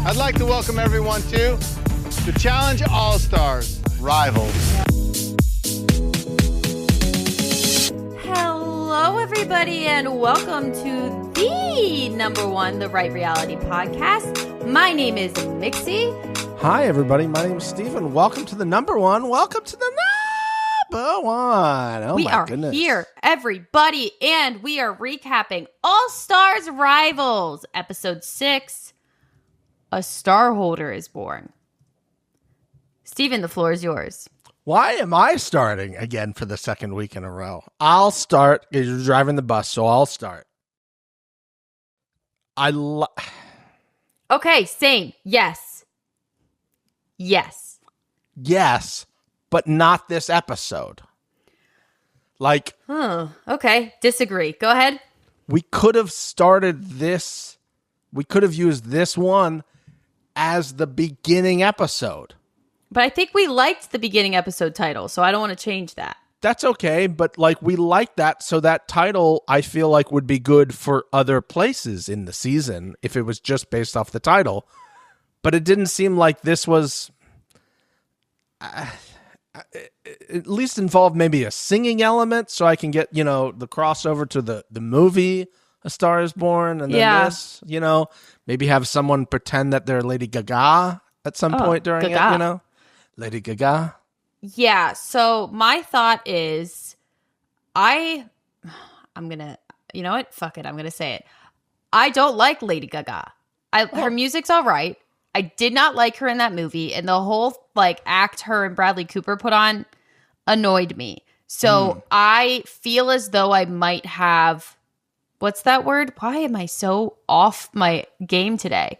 I'd like to welcome everyone to the Challenge All-Stars Rivals. Hello, everybody, and welcome to the number one, The Right Reality podcast. My name is Mixie. Hi, everybody. My name is Steven. Welcome to the number one. Welcome to the number one. Oh, we my are goodness. here, everybody, and we are recapping All-Stars Rivals, Episode 6, A Star Holder is Born. Steven, the floor is yours. Why am I starting again for the second week in a row? I'll start. You're driving the bus, so I'll start. Okay, same. Yes. Yes. Yes, but not this episode. Like, Okay, disagree. Go ahead. we could have started this. We could have used this one as the beginning episode. But I think we liked the beginning episode title, so I don't want to change that. That's okay, but like we like that, so that title I feel like would be good for other places in the season if it was just based off the title. But it didn't seem like this was at least involved maybe a singing element, so I can get, the crossover to the movie A Star Is Born, and then this, maybe have someone pretend that they're Lady Gaga at some point during it, Lady Gaga. Yeah, so my thought is I'm going to, you know what? Fuck it, I'm going to say it. I don't like Lady Gaga. Her music's all right. I did not like her in that movie, and the whole act her and Bradley Cooper put on annoyed me. So I feel as though I might have, what's that word? Why am I so off my game today?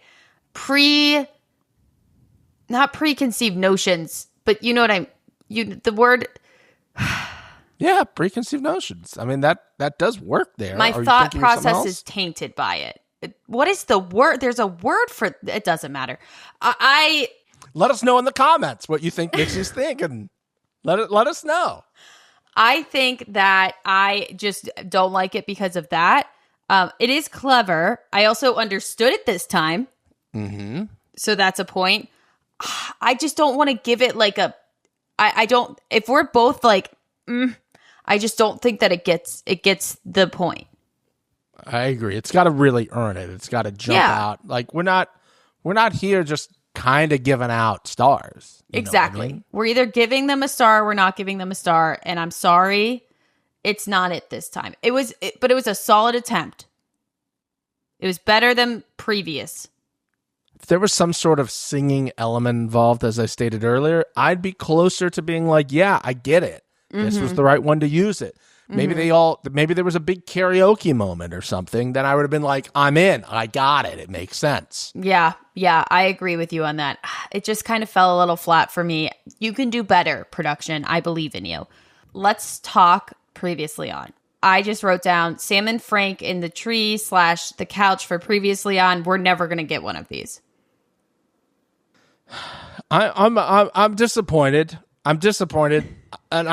Not preconceived notions, but you know what the word. Yeah, preconceived notions. I mean, that does work there. My thought process is tainted by it. What is the word? There's a word for it. Doesn't matter. Let us know in the comments what you think Mixie's thinking. Let us know. I think that I just don't like it because of that. It is clever. I also understood it this time. Mm-hmm. So that's a point. I just don't want to give it I don't, if we're both I just don't think that it gets the point. I agree. It's got to really earn it. It's got to jump out. Like we're not here just kind of giving out stars. Exactly. I mean? We're either giving them a star, or we're not giving them a star, and I'm sorry, it's not it this time. But it was a solid attempt. It was better than previous. If there was some sort of singing element involved, as I stated earlier, I'd be closer to being like, yeah, I get it. Mm-hmm. This was the right one to use it. Maybe maybe there was a big karaoke moment or something. Then I would have been like, I'm in. I got it. It makes sense. Yeah, I agree with you on that. It just kind of fell a little flat for me. You can do better, production. I believe in you. Let's talk previously on. I just wrote down Sam and Frank in the tree / the couch for previously on. We're never going to get one of these. I'm disappointed. I'm disappointed, and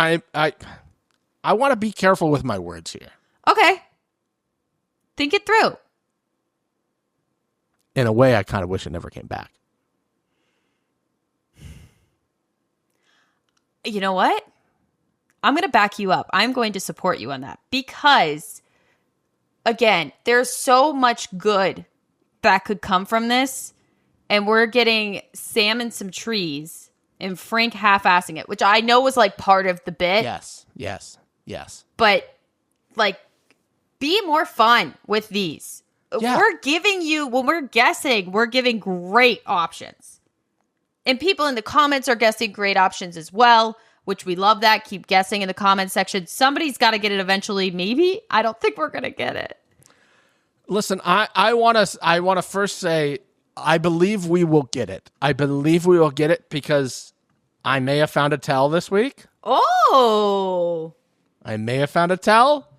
I want to be careful with my words here. Okay. Think it through. In a way, I kind of wish it never came back. You know what? I'm going to back you up. I'm going to support you on that because, again, there's so much good that could come from this, and we're getting Sam and some trees and Frank half-assing it, which I know was part of the bit. Yes. But be more fun with these. Yeah. We're giving you, when we're guessing, we're giving great options. And people in the comments are guessing great options as well, which we love that. Keep guessing in the comment section. Somebody's got to get it eventually. Maybe. I don't think we're going to get it. Listen, I want to first say, I believe we will get it. I believe we will get it because I may have found a tell this week. Oh. I may have found a tell.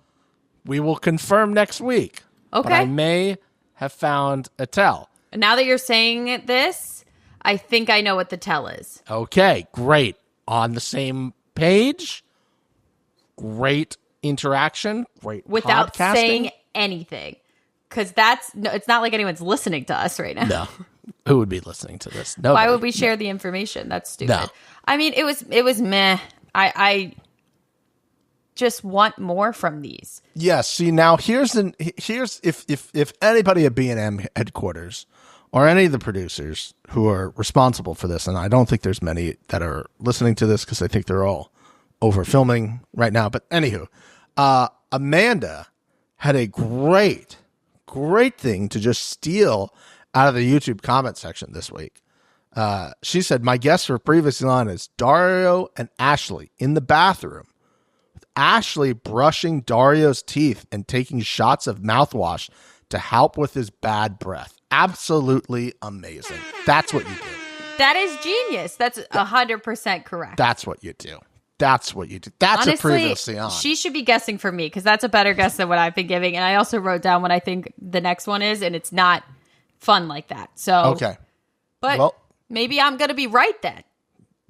We will confirm next week. Okay. But I may have found a tell. Now that you're saying this, I think I know what the tell is. Okay, great. On the same page. Great interaction. Great without podcasting. saying anything. Because it's not like anyone's listening to us right now. No. Who would be listening to this? Nobody. Why would we share the information? That's stupid. No. I mean, it was meh. I just want more from these. Yes. See, now here's if anybody at B&M headquarters or any of the producers who are responsible for this, and I don't think there's many that are listening to this because I think they're all over filming right now. But anywho, Amanda had a great thing to just steal out of the YouTube comment section this week. She said, my guests were previously on as Dario and Ashley in the bathroom, with Ashley brushing Dario's teeth and taking shots of mouthwash to help with his bad breath. Absolutely amazing. That's what you do. That is genius. That's 100% correct. That's what you do. That's what you do. That's honestly, a previously on. She should be guessing for me because that's a better guess than what I've been giving. And I also wrote down what I think the next one is, and it's not fun like that. So okay. But maybe I'm going to be right then.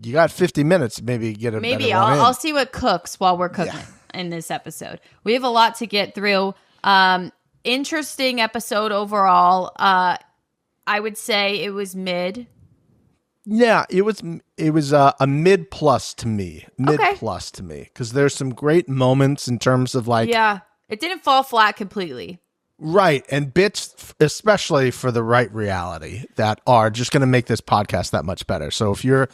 You got 50 minutes. Maybe get a maybe better one I'll see what cooks while we're cooking in this episode. We have a lot to get through. Interesting episode overall. I would say it was mid. Yeah, it was a mid plus to me. Plus to me because there's some great moments in terms of like it didn't fall flat completely. Right, and bits especially for the right reality that are just going to make this podcast that much better. So if you're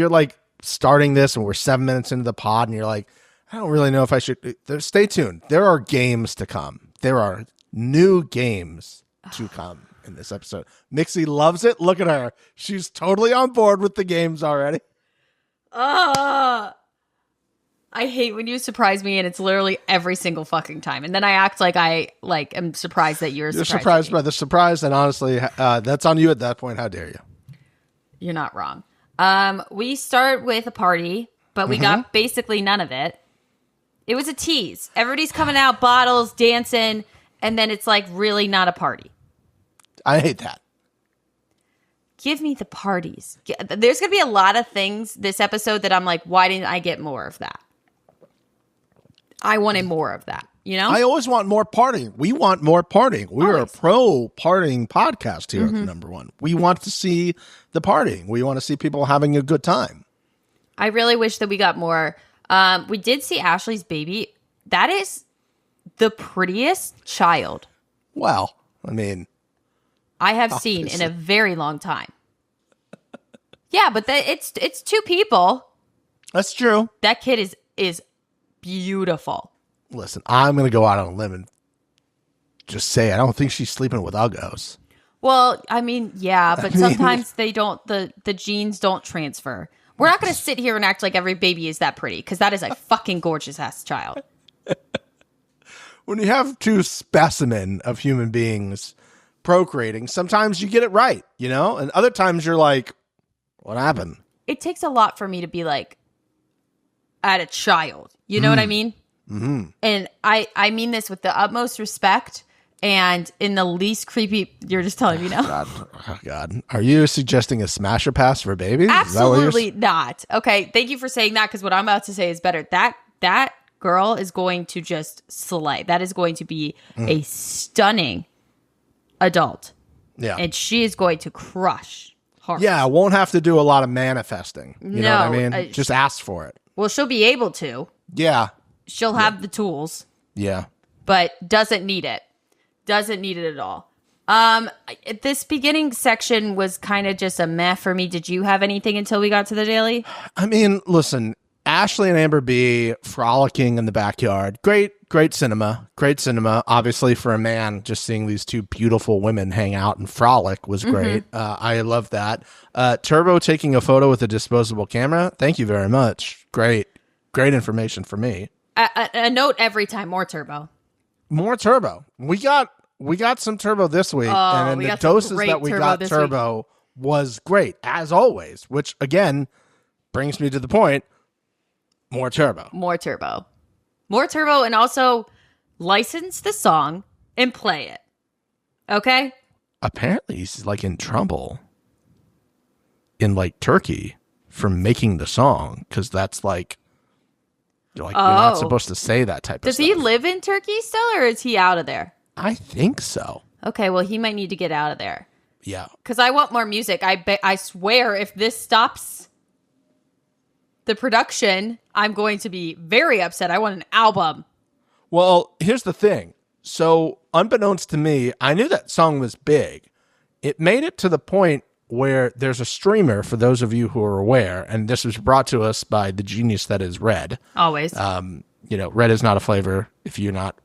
like starting this and we're 7 minutes into the pod and you're like, I don't really know if I should stay tuned. There are games to come. There are new games to come in this episode. Mixie loves it. Look at her. She's totally on board with the games already. I hate when you surprise me and it's literally every single fucking time. And then I act like I am surprised that you're surprised by the surprise. And honestly, that's on you at that point. How dare you? You're not wrong. We start with a party, but we got basically none of it. It was a tease. Everybody's coming out, bottles, dancing, and then it's like really not a party. I hate that. Give me the parties. There's going to be a lot of things this episode that I'm like, why didn't I get more of that? I wanted more of that, you know? I always want more partying. We want more partying. We're a pro partying podcast here at the number one. We want to see the partying. We want to see people having a good time. I really wish that we got more. We did see Ashley's baby. That is the prettiest child. Well, I mean, I have seen in a very long time. Yeah, but it's two people. That's true. That kid is beautiful. Listen, I'm going to go out on a limb and just say I don't think she's sleeping with uggos. Well, I mean, yeah, but sometimes they don't. The genes don't transfer. We're not going to sit here and act like every baby is that pretty because that is a fucking gorgeous ass child. When you have two specimen of human beings procreating, sometimes you get it right, you know, and other times you're like, what happened? It takes a lot for me to be like at a child. You know what I mean? Mm-hmm. And I mean this with the utmost respect and in the least creepy. You're just telling me now. Oh God. Are you suggesting a smasher pass for babies? Absolutely not. Okay. Thank you for saying that because what I'm about to say is better. That girl is going to just slay. That is going to be a stunning adult. Yeah. And she is going to crush hard. Yeah. Won't have to do a lot of manifesting. You know what I mean? Just ask for it. Well, she'll be able to. Yeah. She'll have the tools. Yeah. But doesn't need it. Doesn't need it at all. This beginning section was kind of just a meh for me. Did you have anything until we got to the daily? I mean, listen, Ashley and Amber B frolicking in the backyard. Great cinema. Great cinema. Obviously, for a man, just seeing these two beautiful women hang out and frolic was great. I love that. Turbo taking a photo with a disposable camera. Thank you very much. Great information for me. A note every time. More Turbo. More Turbo. We got some Turbo this week, and the doses that we got Turbo was great as always. Which again brings me to the point. More Turbo. More Turbo. More Turbo, and also license the song and play it. Okay? Apparently he's like in trouble in like Turkey for making the song because that's like you're not supposed to say that type of stuff. Does he live in Turkey still, or is he out of there? I think so. Okay, well, he might need to get out of there. Yeah. Because I want more music. I swear if this stops the production, I'm going to be very upset. I want an album. Well, here's the thing. So, unbeknownst to me, I knew that song was big. It made it to the point where there's a streamer, for those of you who are aware, and this was brought to us by the genius that is Red. Always. Red is not a flavor. If you're not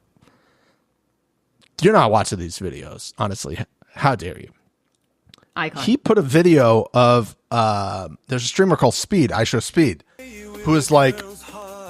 watching these videos, honestly, how dare you? Icon. He put a video of, there's a streamer called Speed, I Show Speed, who is like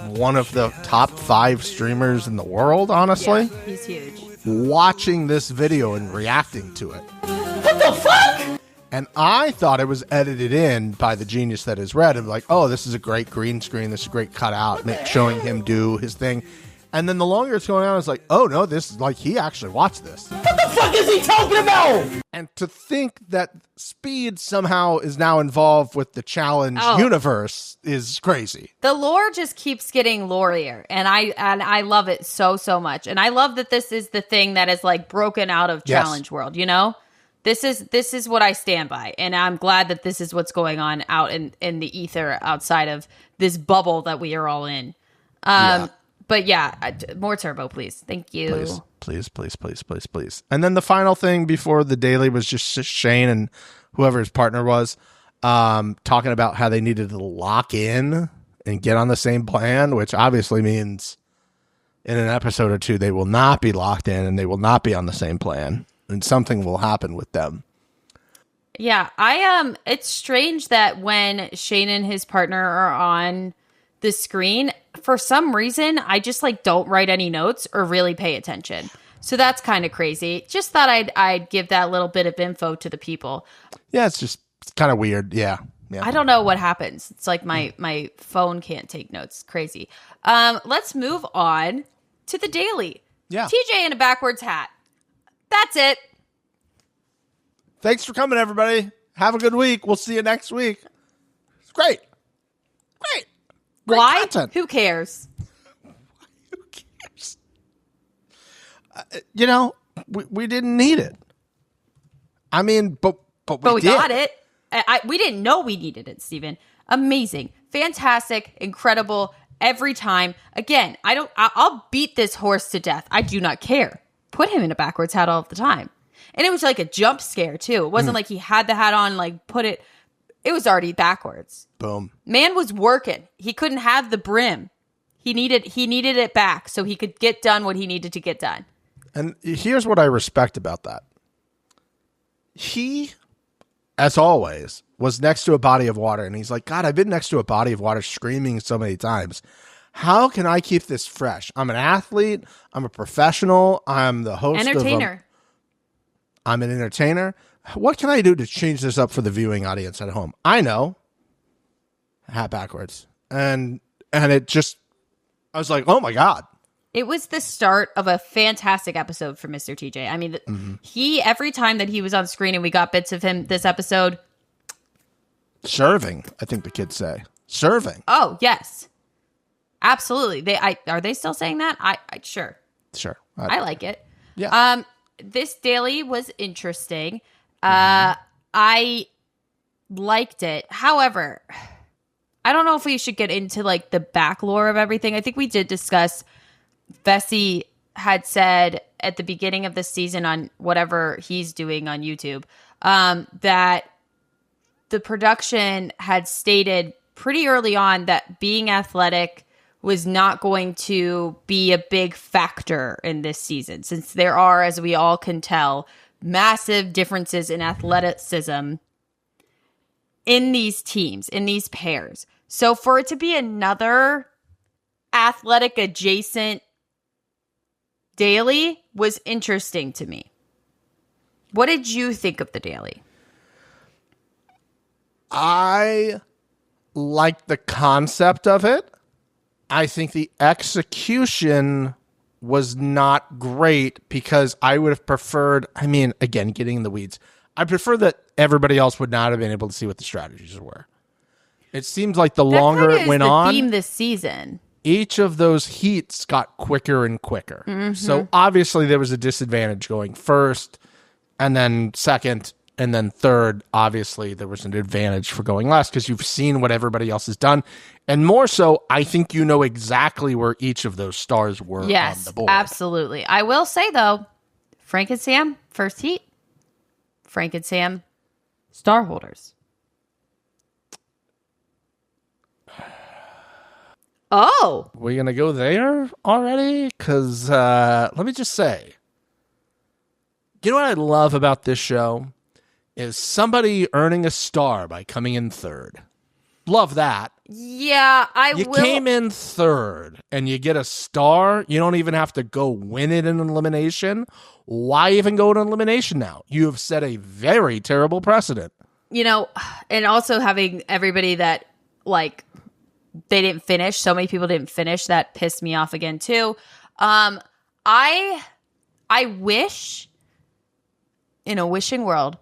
one of the top 5 streamers in the world, honestly. Yeah, he's huge. Watching this video and reacting to it. What the fuck? And I thought it was edited in by the genius that is Red. And like, oh, this is a great green screen. This is a great cutout, showing him do his thing. And then the longer it's going on, it's like, oh, no, this is like he actually watched this. What the fuck is he talking about? And to think that Speed somehow is now involved with the challenge universe is crazy. The lore just keeps getting lorier, and I love it so much. And I love that this is the thing that is like broken out of challenge world, you know? This is what I stand by, and I'm glad that this is what's going on out in the ether outside of this bubble that we are all in. But yeah, more Turbo, please. Thank you. Please. And then the final thing before the daily was just Shane and whoever his partner was talking about how they needed to lock in and get on the same plan, which obviously means in an episode or two they will not be locked in and they will not be on the same plan, and something will happen with them. Yeah, it's strange that when Shane and his partner are on the screen, for some reason, I just like don't write any notes or really pay attention. So that's kind of crazy. Just thought I'd give that little bit of info to the people. Yeah, it's kind of weird. Yeah. I don't know what happens. It's like my phone can't take notes. Crazy. Let's move on to the daily. Yeah. TJ in a backwards hat. That's it. Thanks for coming, everybody. Have a good week. We'll see you next week. It's great. Great Why? Content. Who cares? Who cares? We didn't need it. I mean, but we did. Got it. We didn't know we needed it, Steven. Amazing. Fantastic. Incredible. Every time. Again, I'll beat this horse to death. I do not care. Put him in a backwards hat all of the time. And it was like a jump scare, too. It wasn't like he had the hat on, like put it. It was already backwards. Boom. Man was working. He couldn't have the brim. He needed it back so he could get done what he needed to get done. And here's what I respect about that. He, as always, was next to a body of water. And he's like, God, I've been next to a body of water screaming so many times. How can I keep this fresh? I'm an athlete. I'm a professional. I'm the host Entertainer. I'm an entertainer. What can I do to change this up for the viewing audience at home? I know. Hat backwards. And it just, I was like, oh my God. It was the start of a fantastic episode for Mr. TJ. I mean, every time that he was on screen and we got bits of him this episode. Serving, I think the kids say. Serving. Oh, yes. Absolutely. Are they still saying that? Sure. Sure. I like it. Yeah. This daily was interesting. I liked it. However, I don't know if we should get into like the back lore of everything. I think we did discuss. Vesey had said at the beginning of the season on whatever he's doing on YouTube that the production had stated pretty early on that being athletic was not going to be a big factor in this season, since there are, as we all can tell, massive differences in athleticism in these teams, in these pairs. So for it to be another athletic adjacent daily was interesting to me. What did you think of the daily? I like the concept of it. I think the execution was not great because I would have preferred, I mean, again, getting in the weeds, I prefer that everybody else would not have been able to see what the strategies were. It seems like the longer it went on, theme this season, each of those heats got quicker and quicker. So obviously there was a disadvantage going first and then second And then third, obviously, there was an advantage for going last because you've seen what everybody else has done. And more so, I think you know exactly where each of those stars were on the board. Absolutely. I will say, though, Frank and Sam, first heat. Frank and Sam, star holders. Oh. We're going to go there already? Because let me just say, you know what I love about this show? Is somebody earning a star by coming in third. Love that. Yeah, You came in third and you get a star. You don't even have to go win it in an elimination. Why even go to an elimination now? You have set a very terrible precedent. You know, and also having everybody that, like, they didn't finish. So many people didn't finish. That pissed me off again, too. I wish, in a wishing world,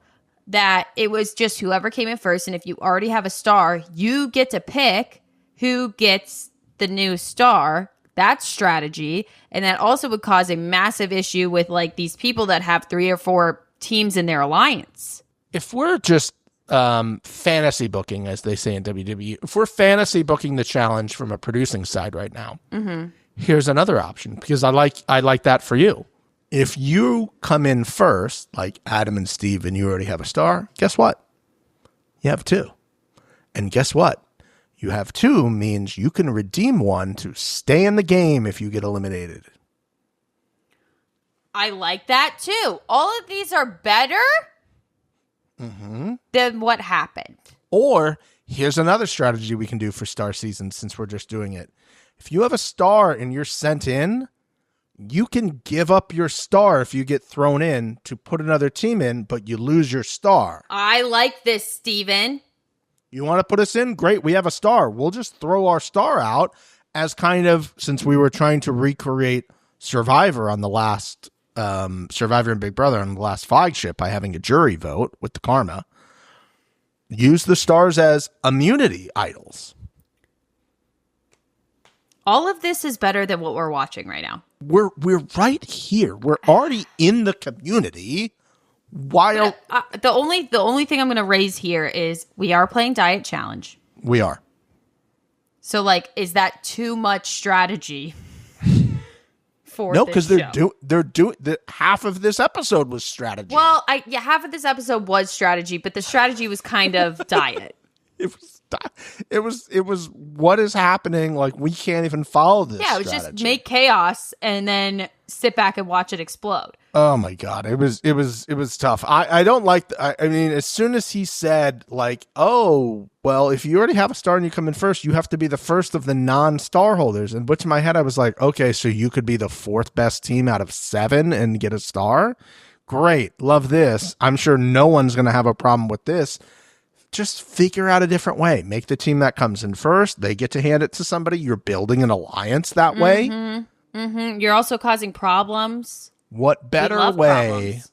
that it was just whoever came in first. And if you already have a star, you get to pick who gets the new star. That's strategy. And that also would cause a massive issue with, like, these people that have 3 or 4 teams in their alliance. If we're just fantasy booking, as they say in WWE, if we're fantasy booking the challenge from a producing side right now, here's another option, because I like that for you. If you come in first, like Adam and Steve, and you already have a star, guess what? You have 2. And guess what? You have 2 means you can redeem 1 to stay in the game if you get eliminated. I like that too. All of these are better than what happened. Or here's another strategy we can do for star season, since we're just doing it. If you have a star and you're sent in, you can give up your star if you get thrown in to put another team in, but you lose your star. I like this, Steven. You want to put us in? Great. We have a star. We'll just throw our star out as kind of, since we were trying to recreate Survivor on the last, Survivor and Big Brother on the last flagship by having a jury vote with the karma. Use the stars as immunity idols. All of this is better than what we're watching right now. We're right here. We're already in the community. Why are the only thing I'm going to raise here is we are playing Diet Challenge. We are. So, like, is that too much strategy? No, because they're doing half of this episode was strategy. Well, half of this episode was strategy, but the strategy was kind of diet. It was what is happening? Like, we can't even follow this. Yeah, it was strategy. just make chaos and then sit back and watch it explode. Oh my God. It was tough. I don't like, I mean, as soon as he said, like, oh, well, if you already have a star and you come in first, you have to be the first of the non-star holders. And which in my head, I was like, okay, so you could be the 4th best team out of 7 and get a star. Great. Love this. I'm sure no one's going to have a problem with this. Just figure out a different way. Make the team that comes in first. They get to hand it to somebody. You're building an alliance that way. You're also causing problems. What better way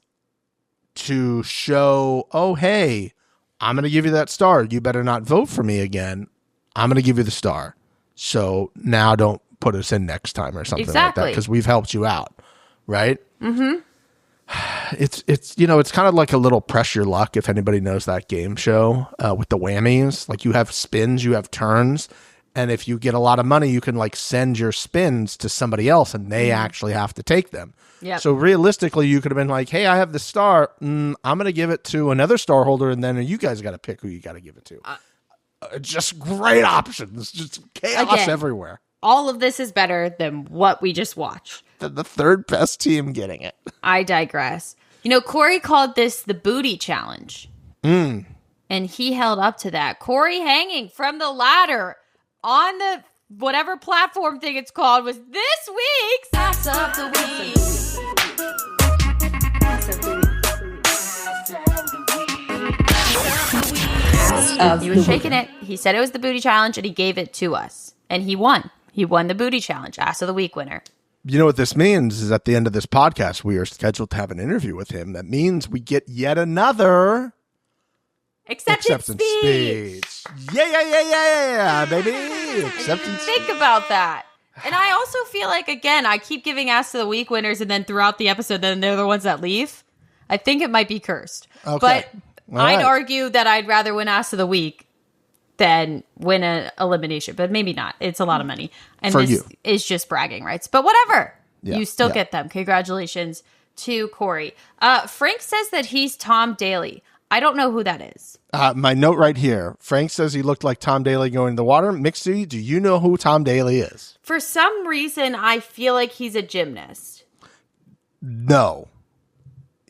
to show, oh, hey, I'm going to give you that star. You better not vote for me again. I'm going to give you the star. So now don't put us in next time or something like that, because we've helped you out. Right? It's it's kind of like a little Press Your Luck, if anybody knows that game show with the whammies. Like, you have spins, you have turns, and if you get a lot of money, you can, like, send your spins to somebody else and they actually have to take them. Yep. So realistically, you could have been like, hey, I have the star. I'm going to give it to another star holder, and then you guys got to pick who you got to give it to. Just great options. Just chaos everywhere. All of this is better than what we just watched. The 3rd best team getting it. I digress. You know, Cory called this the booty challenge. And he held up to that. Cory hanging from the ladder on the whatever platform thing it's called was this week's Ass of the Week. He was shaking it. He said it was the booty challenge, and he gave it to us. And he won. He won the booty challenge. Ass of the Week winner. You know what this means is at the end of this podcast, we are scheduled to have an interview with him. That means we get yet another acceptance speech. Yeah, baby. Acceptance. Think about that. And I also feel like, again, I keep giving Ass of the Week winners, and then throughout the episode, then they're the ones that leave. I think it might be cursed. Okay. I'd argue that I'd rather win Ass of the Week than win an elimination, but maybe not. It's a lot of money. And For this you. is just bragging rights. But whatever. Yeah, You still yeah. get them. Congratulations to Cory. Frank says that he's Tom Daly. I don't know who that is. My note right here. Frank says he looked like Tom Daly going in the water. Mixie, do you know who Tom Daly is? For some reason, I feel like he's a gymnast. No.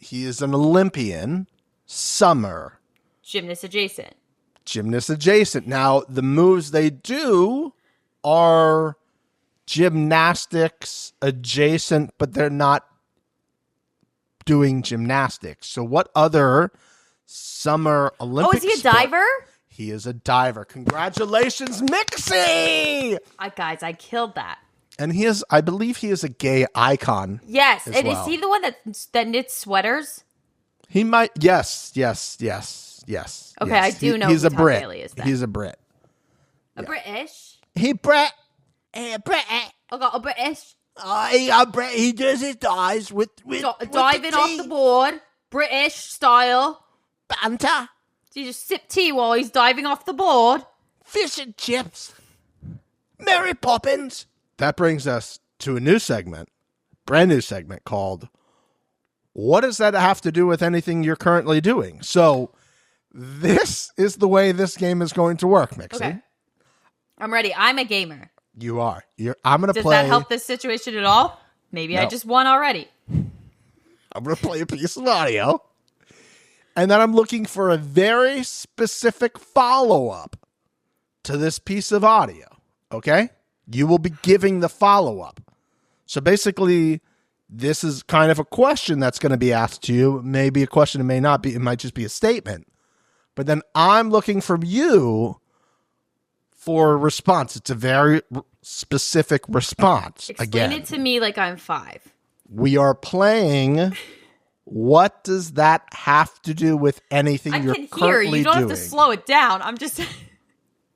He is an Olympian. Summer. Gymnast adjacent. Gymnast adjacent. Now, the moves they do are gymnastics adjacent, but they're not doing gymnastics. So what other summer Olympic Oh, is he a sport- diver? He is a diver. Congratulations, Mixie! Guys, I killed that. And he is, I believe he is a gay icon. Yes. as And well. is he the one that knits sweaters? He might, yes. Okay, I do know he's who a Tom Brit. Daly is then. He's a Brit. A British? He Brit. He Brit. I got a British. He does his dives with Diving off the board. British style. banter, So you just sip tea while he's diving off the board. fish and chips, Mary Poppins. That brings us to a new segment, brand new segment called What Does That Have to Do with Anything You're Currently Doing? So this is the way this game is going to work, Mixie. Okay. I'm ready. I'm a gamer. You are. I'm going to Does play. that help this situation at all? Maybe I No. just won already. I'm going to play a piece of audio. And then I'm looking for a very specific follow-up to this piece of audio. Okay? You will be giving the follow-up. So basically, this is kind of a question that's going to be asked to you. Maybe a question, it may not be. It might just be a statement. But then I'm looking from you for a response. It's a very specific response. Explain it to me like I'm 5. We are playing. What does that have to do with anything I you're can hear. currently You don't doing? have to slow it down. I'm just...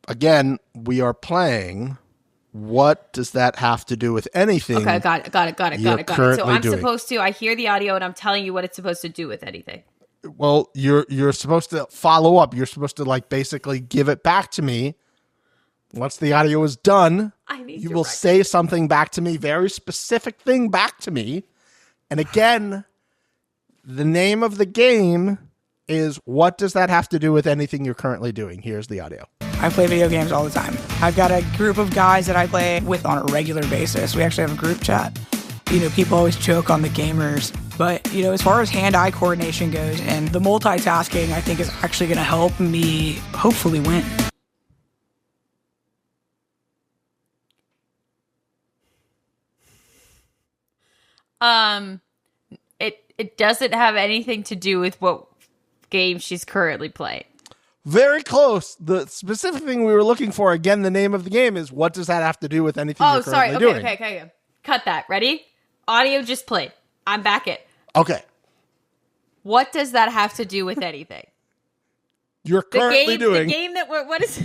Again, we are playing. What does that have to do with anything? Okay, got it. you're So currently I'm doing? supposed to, I hear the audio and I'm telling you what it's supposed to do with anything. Well, you're supposed to follow up. You're supposed to basically give it back to me. Once the audio is done, I need you your will say something back to me, very specific thing back to me. And again, the name of the game is What Does That Have to Do with Anything You're Currently Doing? Here's the audio. I play video games all the time. I've got a group of guys that I play with on a regular basis. We actually have a group chat. People always joke on the gamers, but, as far as hand-eye coordination goes and the multitasking, I think is actually going to help me hopefully win. It doesn't have anything to do with what game she's currently playing. Very close. The specific thing we were looking for, again, the name of the game is What Does That Have to Do with Anything Oh, You're sorry. Currently Doing? Okay. Cut that. Ready? Audio just played. I'm back it. Okay. What does that have to do with anything? You're The currently doing. The game that what is?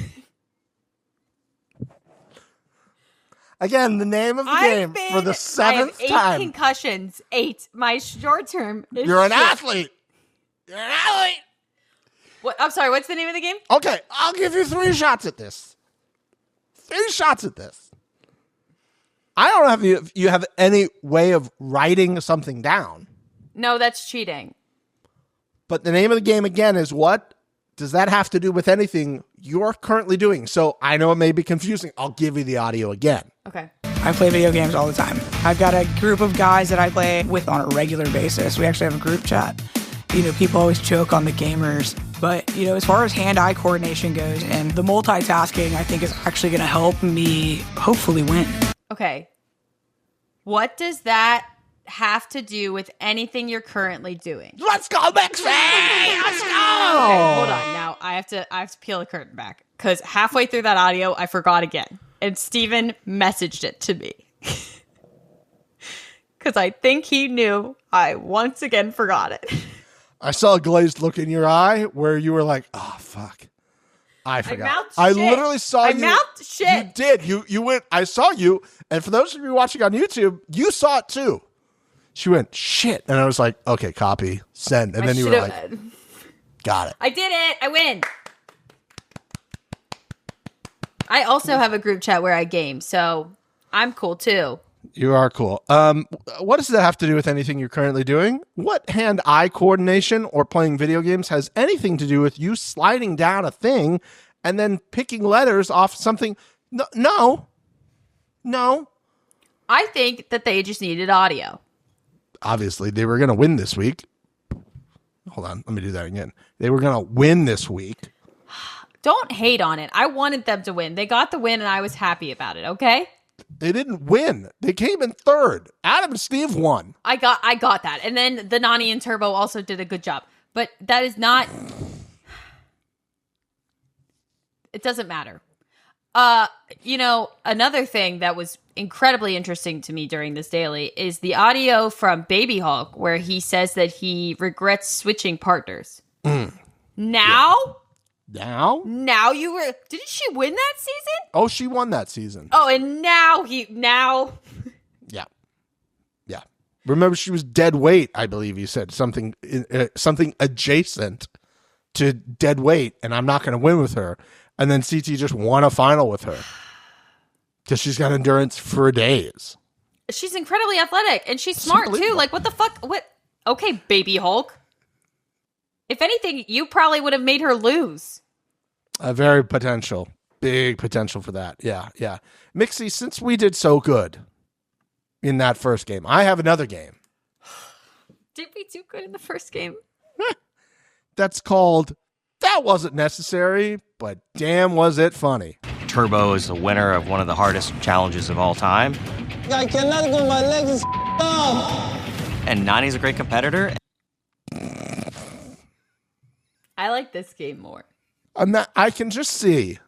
Again, the name of the game for the 7th I have 8 time. concussions. 8. My short term is You're an shit. athlete. You're an athlete. What? I'm sorry. What's the name of the game? Okay, I'll give you 3 shots at this. 3 shots at this. I don't know if you have any way of writing something down. No, that's cheating. But the name of the game, again, is What Does That Have to Do with Anything You're Currently Doing? So I know it may be confusing. I'll give you the audio again. Okay. I play video games all the time. I've got a group of guys that I play with on a regular basis. We actually have a group chat. People always joke on the gamers, but, as far as hand-eye coordination goes and the multitasking, I think is actually going to help me hopefully win. Okay. What does that have to do with anything you're currently doing? Let's go, Mixie! Let's go! Okay, hold on. Now I have to peel the curtain back because halfway through that audio, I forgot again, and Steven messaged it to me because I think he knew I once again forgot it. I saw a glazed look in your eye where you were like, oh, fuck. I forgot. mouthed I shit. literally saw I you. mouthed shit. You did. You went, I saw you. And for those of you watching on YouTube, you saw it too. She went, shit. And I was like, okay, copy, send. And then you were like, Got it. I did it. I win. I also have a group chat where I game, so I'm cool too. You are cool. What does that have to do with anything you're currently doing? What hand-eye coordination or playing video games has anything to do with you sliding down a thing and then picking letters off something? No. I think that they just needed audio. Obviously, they were going to win this week. Hold on. Let me do that again. They were going to win this week. Don't hate on it. I wanted them to win. They got the win, and I was happy about it, okay? They didn't win. They came in third. Adam and Steve won. I got that. And then the Nani and Turbo also did a good job. But that is not... It doesn't matter. Another thing that was incredibly interesting to me during this daily is the audio from Baby Hulk, where he says that he regrets switching partners. Now you were... Didn't she win that season? Oh, she won that season. Oh, and now... Yeah. Remember, she was dead weight, I believe you said. Something adjacent to dead weight, and I'm not going to win with her. And then CT just won a final with her. Because she's got endurance for days. She's incredibly athletic, and she's smart, too. Like, what the fuck? What? Okay, Baby Hulk. If anything, you probably would have made her lose. A very big potential for that. Yeah. Mixie, since we did so good in that first game, I have another game. Did we do good in the first game? That's called That Wasn't Necessary, but damn was it funny. Turbo is the winner of one of the hardest challenges of all time. I cannot go, my legs is up. And Nani's a great competitor. I like this game more. I can just see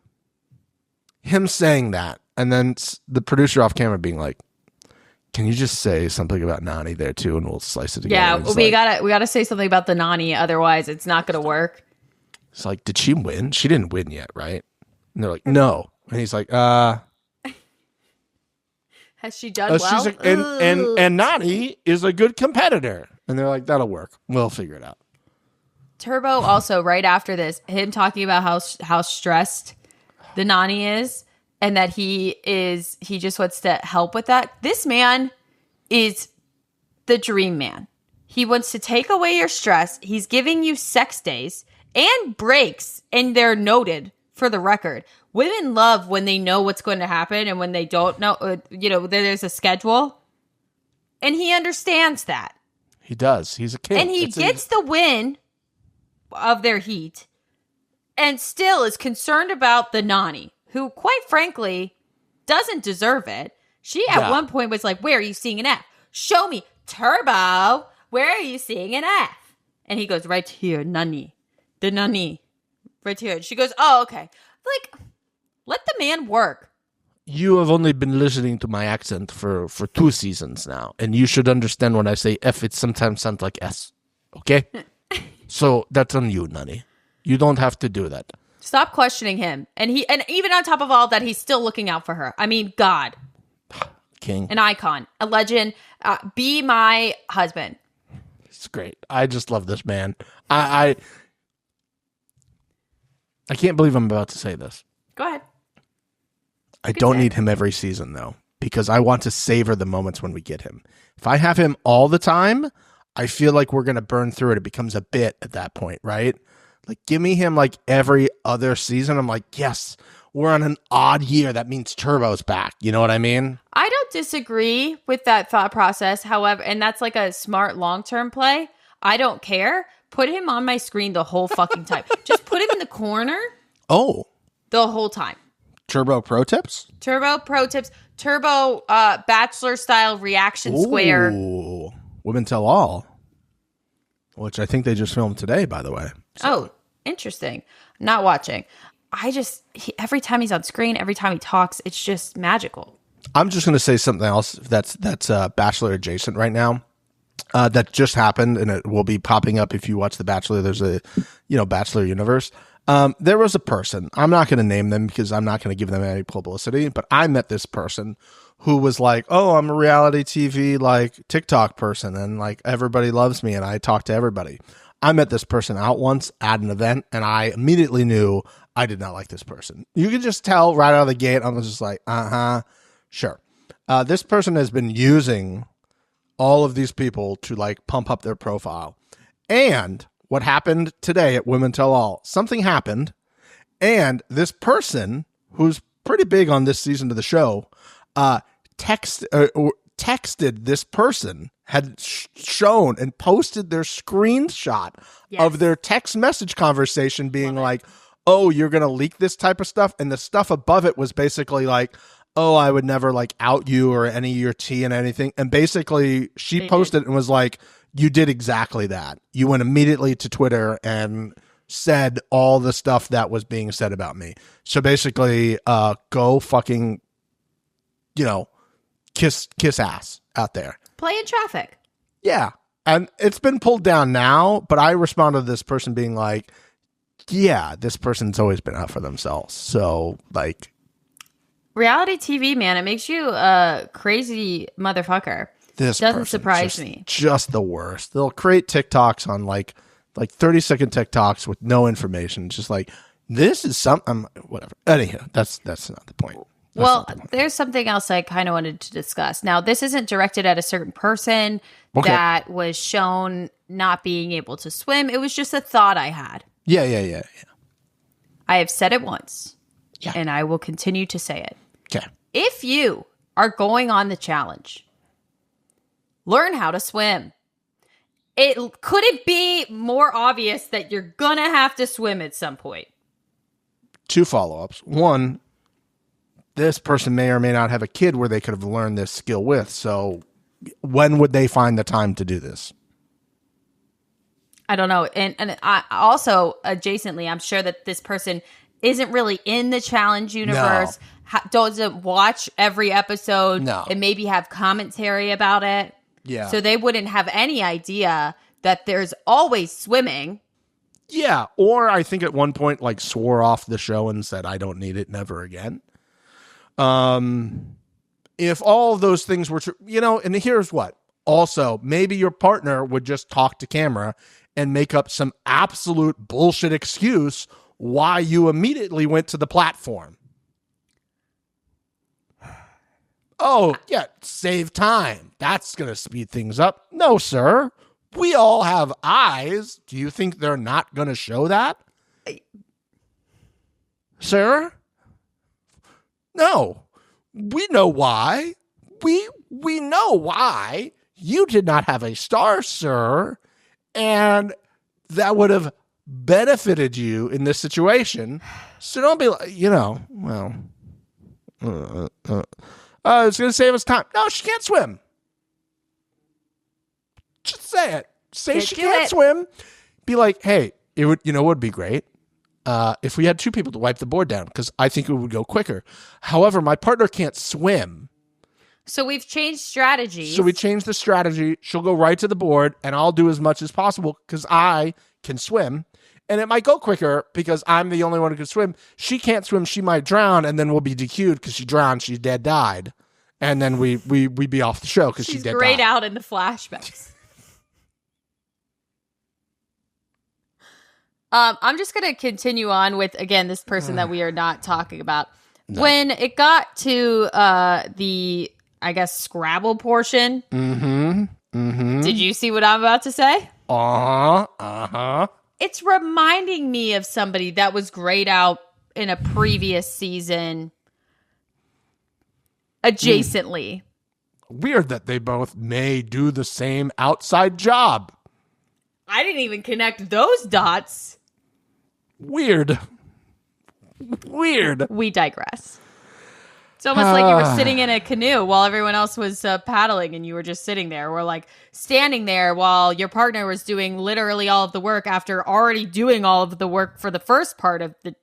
him saying that, and then the producer off camera being like, "Can you just say something about Nani there too, and we'll slice it together." Yeah, we gotta say something about the Nani, otherwise it's not gonna work. It's like, did she win? She didn't win yet, right? And they're like, no. And he's like, Has she done well? And Nani is a good competitor. And they're like, that'll work. We'll figure it out. Turbo also, right after this, him talking about how stressed the Nani is, and that he just wants to help with that. This man is the dream man. He wants to take away your stress. He's giving you sex days and breaks, and they're noted for the record. Women love when they know what's going to happen, and when they don't know, there's a schedule. And he understands that. He does. He's a king. And he gets the win of their heat, and still is concerned about the Nani, who, quite frankly, doesn't deserve it. She at one point was like, "Where are you seeing an F? Show me, Turbo. Where are you seeing an F?" And he goes, "Right here, Nani. The Nani. Right here." And she goes, "Oh, okay." Like, let the man work. You have only been listening to my accent for 2 seasons now, and you should understand when I say F, it sometimes sounds like S. Okay? So that's on you, Nani. You don't have to do that. Stop questioning him. And even on top of all that, he's still looking out for her. I mean, God. King. An icon. A legend. Be my husband. It's great. I just love this man. I can't believe I'm about to say this. Go ahead. I don't need him every season, though, because I want to savor the moments when we get him. If I have him all the time, I feel like we're going to burn through it. It becomes a bit at that point, right? Like, give me him like every other season. I'm like, yes, we're on an odd year. That means Turbo's back. You know what I mean? I don't disagree with that thought process. However, and that's like a smart long-term play. I don't care. Put him on my screen the whole fucking time. Just put him in the corner. Oh. The whole time. Turbo pro tips? Turbo pro tips. Turbo bachelor style reaction square. Women Tell All. Which I think they just filmed today, by the way. So. Oh, interesting. Not watching. Every time he's on screen, every time he talks, it's just magical. I'm just going to say something else that's Bachelor adjacent right now. That just happened, and it will be popping up if you watch The Bachelor. There's a, Bachelor universe. There was a person, I'm not going to name them because I'm not going to give them any publicity, but I met this person who was like, "Oh, I'm a reality TV, like TikTok person, and like everybody loves me, and I talk to everybody." I met this person out once at an event, and I immediately knew I did not like this person. You could just tell right out of the gate. I was just like, sure. This person has been using all of these people to like pump up their profile. And what happened today at Women Tell All, something happened, and this person, who's pretty big on this season of the show, texted this person, had shown and posted their screenshot of their text message conversation being like, oh, you're going to leak this type of stuff. And the stuff above it was basically like, oh, I would never like out you or any of your tea and anything. And basically she posted and was like, you did exactly that. You went immediately to Twitter and said all the stuff that was being said about me. So basically, go fucking, kiss ass out there. Play in traffic. Yeah. And it's been pulled down now, but I responded to this person being like, yeah, this person's always been out for themselves. So like, reality TV, man, it makes you a crazy motherfucker. This doesn't surprise me. Just the worst. They'll create TikToks on like 30-second TikToks with no information. Just like, this is something, whatever. Anyhow, that's not the point. There's something else I kind of wanted to discuss. Now, this isn't directed at a certain person that was shown not being able to swim. It was just a thought I had. Yeah. I have said it once, and I will continue to say it. Okay. If you are going on the challenge, learn how to swim. It couldn't be more obvious that you're going to have to swim at some point. 2 follow-ups. 1, this person may or may not have a kid where they could have learned this skill with. So when would they find the time to do this? I don't know. And I also, adjacently, I'm sure that this person isn't really in the challenge universe, doesn't watch every episode, and maybe have commentary about it. Yeah. So they wouldn't have any idea that there's always swimming. Yeah. Or I think at one point, like, swore off the show and said, I don't need it, never again. If all of those things were true, and here's what. Also, maybe your partner would just talk to camera and make up some absolute bullshit excuse why you immediately went to the platform. Oh, yeah, save time. That's going to speed things up. No, sir. We all have eyes. Do you think they're not going to show that? Sir? No. We know why. We know why. You did not have a star, sir. And that would have benefited you in this situation. So don't be like, it's going to save us time. No, she can't swim. Just say it. Say she can't swim. Be like, hey, it would be great if we had 2 people to wipe the board down, because I think it would go quicker. However, my partner can't swim. So we've changed strategies. So we changed the strategy. She'll go right to the board, and I'll do as much as possible because I can swim. And it might go quicker because I'm the only one who can swim. She can't swim. She might drown, and then we'll be DQ'd because she drowned. She's dead, died. And then we be off the show because she's dead, grayed died. out in the flashbacks. I'm just going to continue on with, again, this person that we are not talking about. No. When it got to the, I guess, Scrabble portion, did you see what I'm about to say? It's reminding me of somebody that was grayed out in a previous season adjacently. Weird that they both may do the same outside job. I didn't even connect those dots. Weird. We digress. It's almost like you were sitting in a canoe while everyone else was paddling and you were just sitting there, or like standing there while your partner was doing literally all of the work after already doing all of the work for the first part of the...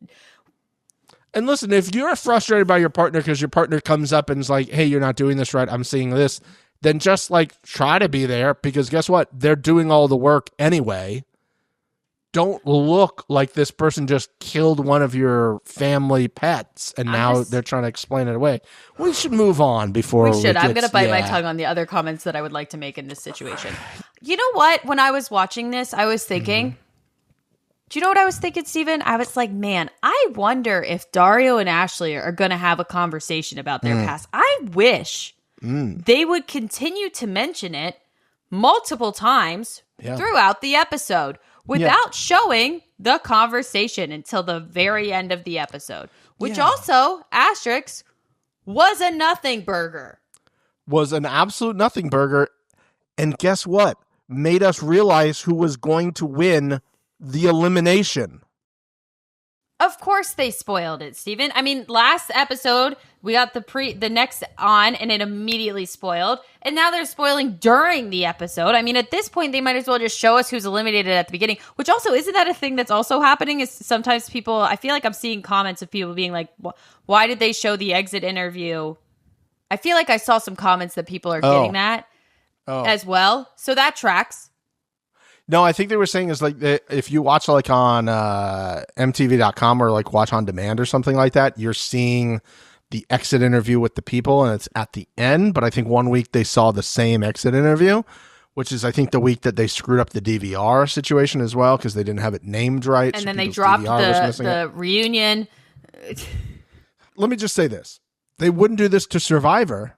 And listen, if you're frustrated by your partner because your partner comes up and is like, hey, you're not doing this right, I'm seeing this, then just like try to be there, because guess what? They're doing all the work anyway. Don't look like this person just killed one of your family pets and now they're trying to explain it away. We should move on before we should. I'm going to bite my tongue on the other comments that I would like to make in this situation. You know what? When I was watching this, I was thinking, do you know what I was thinking, Steven? I was like, man, I wonder if Dario and Ashley are going to have a conversation about their past. I wish they would continue to mention it multiple times throughout the episode without showing the conversation until the very end of the episode, which also, asterisk, was a nothing burger. Was an absolute nothing burger. And guess what? Made us realize who was going to win the elimination. Of course they spoiled it, Steven. I mean, last episode, we got the next on, and it immediately spoiled. And now they're spoiling during the episode. I mean, at this point, they might as well just show us who's eliminated at the beginning, which also, isn't that a thing that's also happening? Is sometimes people, I feel like I'm seeing comments of people being like, why did they show the exit interview? I feel like I saw some comments that people are getting that as well. So that tracks. No, I think they were saying is like if you watch like on MTV.com or like watch on demand or something like that, you're seeing the exit interview with the people and it's at the end. But I think one week they saw the same exit interview, which is I think the week that they screwed up the DVR situation as well because they didn't have it named right. And then they dropped the reunion. Let me just say this. They wouldn't do this to Survivor.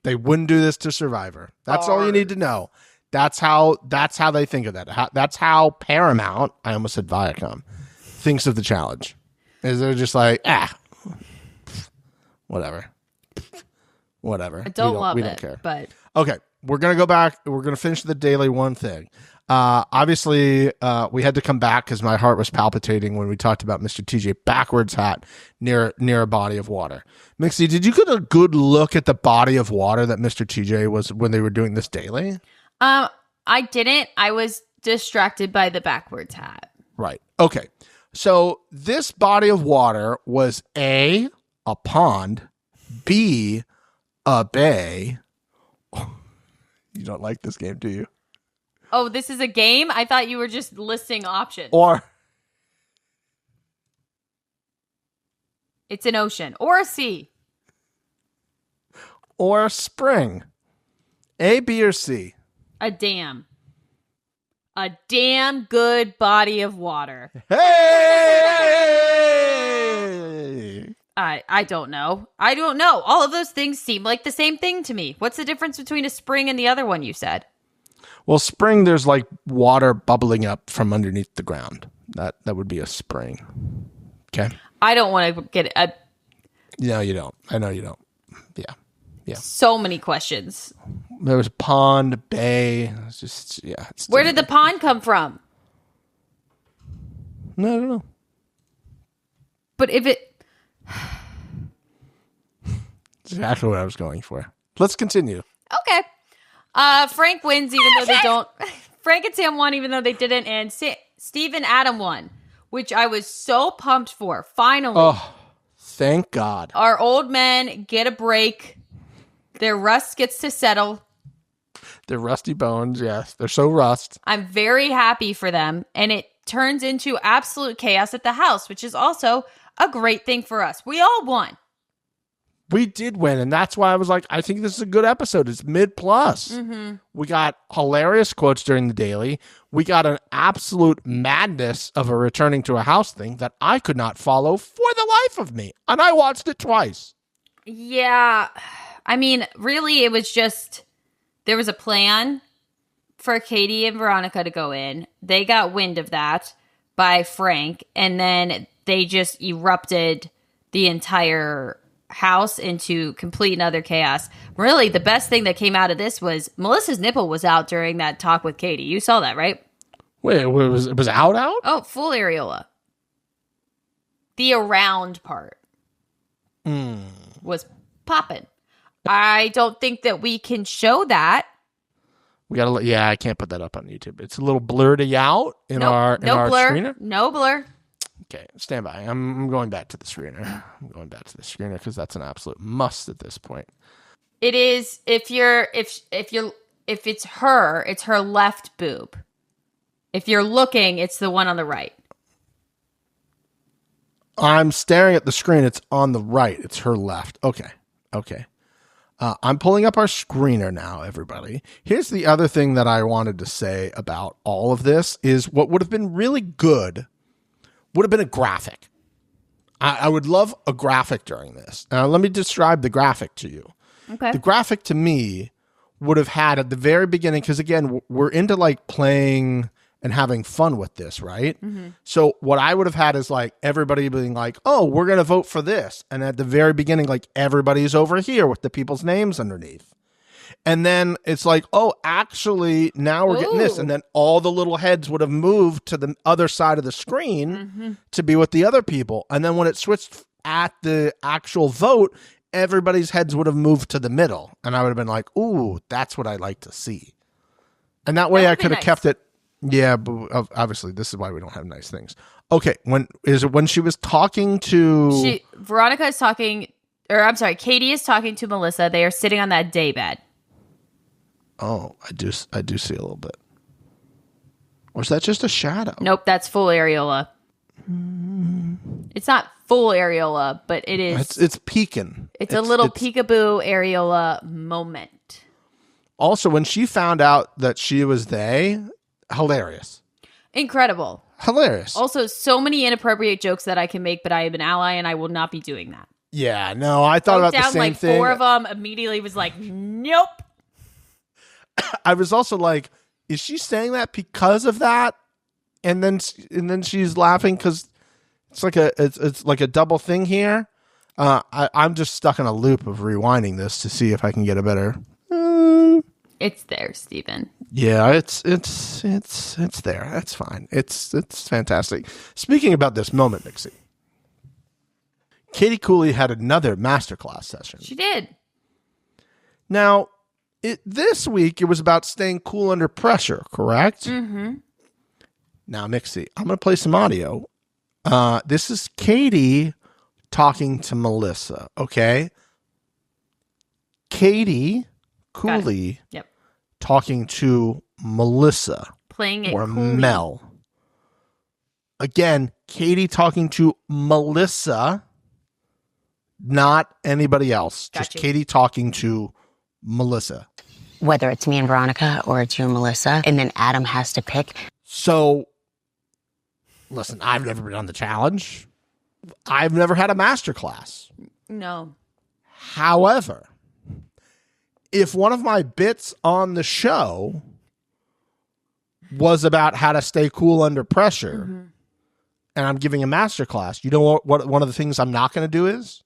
They wouldn't do this to Survivor. That's all you need to know. That's how they think of that. That's how Paramount, I almost said Viacom, thinks of the challenge. Is they're just like, whatever. I don't love it. We don't care. But okay, we're gonna go back. We're gonna finish the daily one thing. Obviously, we had to come back because my heart was palpitating when we talked about Mr. TJ backwards hat near a body of water. Mixie, did you get a good look at the body of water that Mr. TJ was when they were doing this daily? I didn't. I was distracted by the backwards hat. Right. Okay. So this body of water was A, a pond, B, a bay. You don't like this game, do you? Oh, this is a game? I thought you were just listing options. Or it's an ocean. Or a sea. Or a spring. A, B, or C? A dam. A damn good body of water. Hey! I don't know. I don't know. All of those things seem like the same thing to me. What's the difference between a spring and the other one you said? Well, spring, there's like water bubbling up from underneath the ground. That would be a spring. Okay. I don't want to get it. No, you don't. I know you don't. Yeah. So many questions. There was a pond, bay. It's just, yeah. Where did the pond come from? No, I don't know. But if it... Exactly what I was going for. Let's continue. Okay. Frank wins even though they don't. Frank and Sam won even though they didn't. And Steve and Adam won, which I was so pumped for. Finally. Oh, thank God. Our old men get a break. Their rust gets to settle. Their rusty bones, yes. They're so rust. I'm very happy for them. And it turns into absolute chaos at the house, which is also a great thing for us. We all won. We did win, and that's why I was like, I think this is a good episode. It's mid-plus. Mm-hmm. We got hilarious quotes during the daily. We got an absolute madness of a returning to a house thing that I could not follow for the life of me, and I watched it twice. Yeah. I mean, really, it was just, there was a plan for Katie and Veronica to go in. They got wind of that by Frank, and then they just erupted the entire house into complete and utter chaos. Really, the best thing that came out of this was Melissa's nipple was out during that talk with Katie. You saw that, right? Wait, it was out? Oh, full areola. The around part was popping. I don't think that we can show that. We gotta. Yeah, I can't put that up on YouTube. It's a little blurry out in our screener. No blur. Okay, stand by. I'm going back to the screener. Because that's an absolute must at this point. It is. If it's her left boob. If you're looking, it's the one on the right. I'm staring at the screen. It's on the right. It's her left. Okay. I'm pulling up our screener now, everybody. Here's the other thing that I wanted to say about all of this is what would have been really good would have been a graphic. I would love a graphic during this. Let me describe the graphic to you. Okay. The graphic to me would have had at the very beginning, because again, we're into like playing and having fun with this, right? Mm-hmm. So what I would have had is like everybody being like, oh, we're going to vote for this. And at the very beginning, like everybody's over here with the people's names underneath. And then it's like, oh, actually, now we're getting this. And then all the little heads would have moved to the other side of the screen to be with the other people. And then when it switched at the actual vote, everybody's heads would have moved to the middle. And I would have been like, ooh, that's what I like to see. And that way I could have kept it. Yeah, but obviously this is why we don't have nice things. Okay, when she was talking to Veronica is talking, or I'm sorry, Katie is talking to Melissa. They are sitting on that daybed. Oh, I do see a little bit. Or is that just a shadow? Nope, that's full areola. It's not full areola, but it is. It's peeking. It's a little peekaboo areola moment. Also, when she found out that she was they, hilarious. Incredible. Hilarious. Also, so many inappropriate jokes that I can make, but I am an ally and I will not be doing that. Yeah, no, I thought about the same like thing. 4 of them, immediately was like, nope. I was also like, is she saying that because of that? And then she's laughing because it's like a double thing here. I'm just stuck in a loop of rewinding this to see if I can get a better. It's there, Steven. Yeah, it's there. That's fine. It's fantastic. Speaking about this moment, Mixie, Katie Cooley had another masterclass session. She did. Now, this week it was about staying cool under pressure, correct? Mm-hmm. Now, Mixie, I'm going to play some audio. This is Katie talking to Melissa, okay? Katie Cooley talking to Melissa. Playing it or coolly. Mel. Again, Katie talking to Melissa, not anybody else. Got just you. Katie talking to Melissa. Whether it's me and Veronica or it's you and Melissa, and then Adam has to pick. So, listen, I've never been on the challenge. I've never had a masterclass. No. However, if one of my bits on the show was about how to stay cool under pressure, and I'm giving a masterclass, you know what one of the things I'm not going to do is?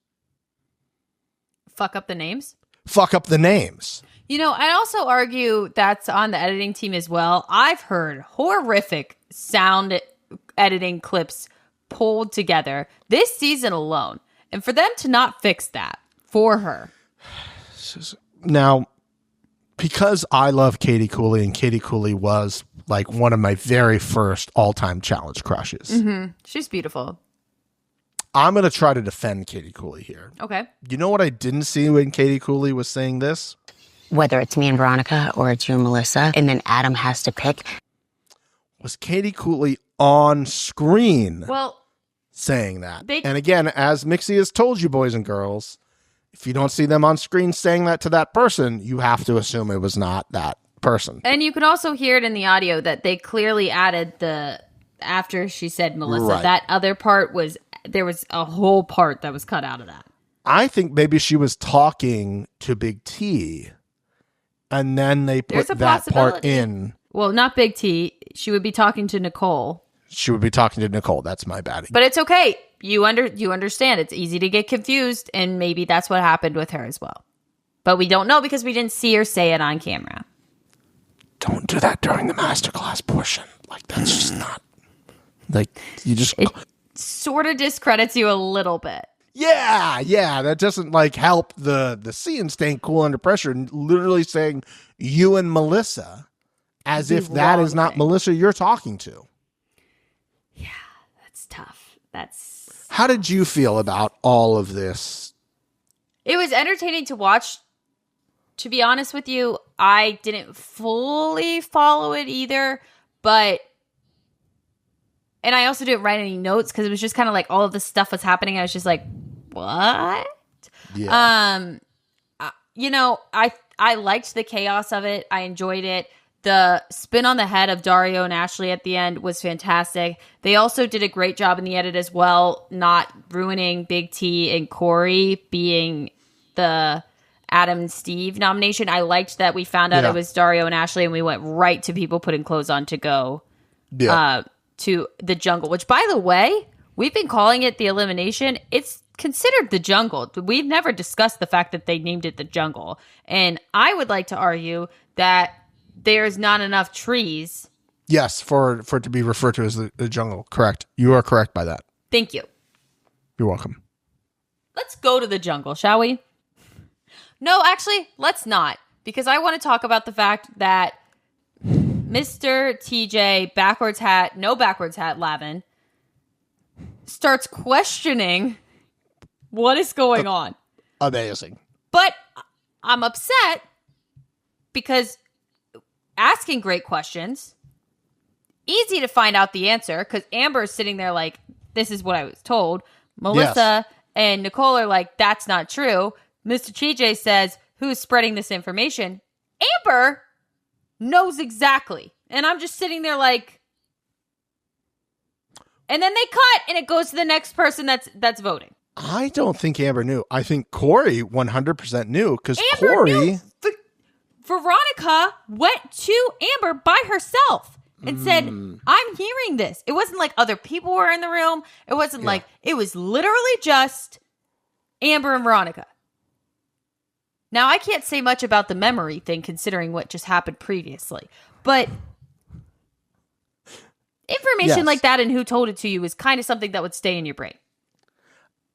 Fuck up the names? Fuck up the names. You know, I also argue that's on the editing team as well. I've heard horrific sound editing clips pulled together this season alone. And for them to not fix that for her. Now, because I love Katie Cooley, and Katie Cooley was like one of my very first all-time challenge crushes. Mm-hmm. She's beautiful. I'm going to try to defend Katie Cooley here. Okay. You know what I didn't see when Katie Cooley was saying this? Whether it's me and Veronica or it's you and Melissa, and then Adam has to pick. Was Katie Cooley on screen saying that? And again, as Mixie has told you, boys and girls, if you don't see them on screen saying that to that person, you have to assume it was not that person. And you can also hear it in the audio that they clearly added after she said Melissa, Right. that other part there was a whole part that was cut out of that. I think maybe she was talking to Big T, and then they put that part in. Well, not Big T. She would be talking to Nicole. She would be talking to Nicole. That's my baddie. But it's okay. You understand. It's easy to get confused, and maybe that's what happened with her as well. But we don't know because we didn't see her say it on camera. Don't do that during the masterclass portion. Like, that's just not... Like, you just... It sort of discredits you a little bit. Yeah, that doesn't like help the scene staying cool under pressure and literally saying you and Melissa as if that is not Melissa you're talking to. Yeah, that's tough. How did you feel about all of this? It was entertaining to watch. To be honest with you, I didn't fully follow it either, and I also didn't write any notes because it was just kind of like all of this stuff was happening. I was just like, what? Yeah. you know, I liked the chaos of it. I enjoyed it. The spin on the head of Dario and Ashley at the end was fantastic. They also did a great job in the edit as well, not ruining Big T and Cory being the Adam and Steve nomination. I liked that we found out it was Dario and Ashley, and we went right to people putting clothes on to go to the jungle, which, by the way, we've been calling it the Elimination. It's considered the jungle. We've never discussed the fact that they named it the jungle. And I would like to argue that there's not enough trees. Yes, for it to be referred to as the jungle. Correct. You are correct by that. Thank you. You're welcome. Let's go to the jungle, shall we? No, actually, let's not. Because I want to talk about the fact that Mr. TJ, no backwards hat, Lavin, starts questioning what is going on. Amazing. But I'm upset because asking great questions, easy to find out the answer, because Amber's sitting there like, this is what I was told. Melissa and Nicole are like, that's not true. Mr. TJ says, who's spreading this information? Amber knows exactly. And I'm just sitting there like, and then they cut and it goes to the next person that's voting. I don't think Amber knew. I think Cory 100% knew, because Cory... Veronica went to Amber by herself and said, I'm hearing this. It wasn't like other people were in the room. It wasn't like, it was literally just Amber and Veronica. Now, I can't say much about the memory thing considering what just happened previously, but information like that and who told it to you is kind of something that would stay in your brain.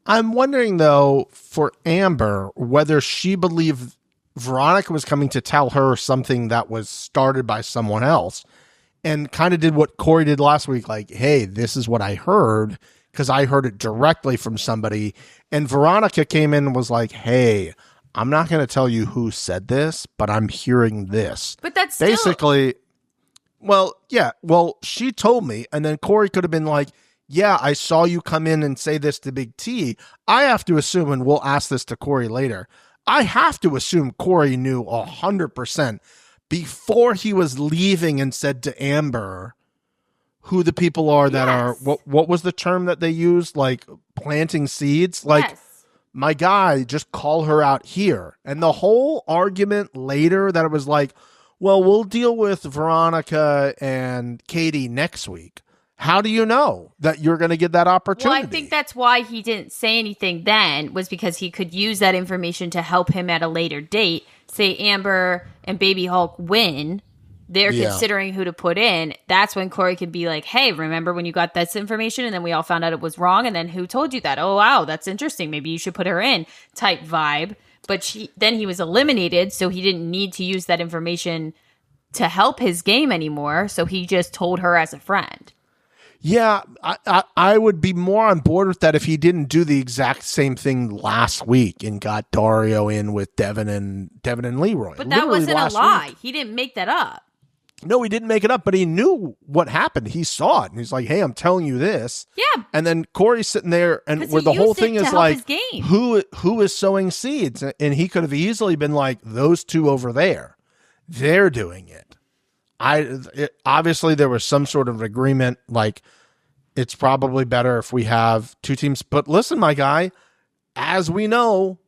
I'm wondering, though, for Amber, whether she believed Veronica was coming to tell her something that was started by someone else, and kind of did what Cory did last week, like, hey, this is what I heard, because I heard it directly from somebody. And Veronica came in and was like, hey, I'm not going to tell you who said this, but I'm hearing this. But that's basically, she told me, and then Cory could have been like, yeah, I saw you come in and say this to Big T. I have to assume, and we'll ask this to Cory later, I have to assume Cory knew 100% before he was leaving and said to Amber who the people are that are, what was the term that they used? Like planting seeds? Like, my guy, just call her out here. And the whole argument later that it was like, well, we'll deal with Veronica and Katie next week. How do you know that you're going to get that opportunity? Well, I think that's why he didn't say anything then, was because he could use that information to help him at a later date. Say Amber and Baby Hulk win. They're considering who to put in. That's when Cory could be like, hey, remember when you got this information and then we all found out it was wrong? And then who told you that? Oh, wow, that's interesting. Maybe you should put her in type vibe. But then he was eliminated, so he didn't need to use that information to help his game anymore. So he just told her as a friend. Yeah, I would be more on board with that if he didn't do the exact same thing last week and got Dario in with Devin and Leroy. But that wasn't a lie. He didn't make that up. No, he didn't make it up, but he knew what happened. He saw it, and he's like, hey, I'm telling you this. Yeah. And then Cory's sitting there, and where the whole thing is like, who is sowing seeds? And he could have easily been like, those two over there. They're doing it. Obviously there was some sort of agreement, like it's probably better if we have two teams. But listen, my guy, as we know,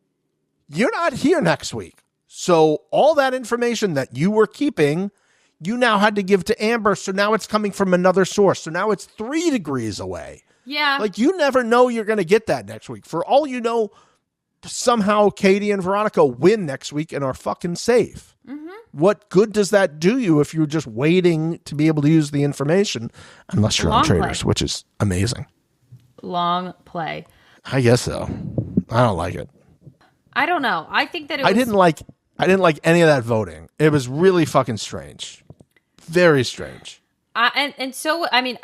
you're not here next week. So all that information that you were keeping, you now had to give to Amber. So now it's coming from another source. So now it's 3 degrees away. Yeah. Like, you never know you're going to get that next week. For all you know, somehow Katie and Veronica win next week and are fucking safe. Mm-hmm. What good does that do you if you're just waiting to be able to use the information? Unless you're on Traders, which is amazing. Long play. I guess so. I don't like it. I don't know. I think that I didn't like any of that voting. It was really fucking strange. Very strange. And so, I mean,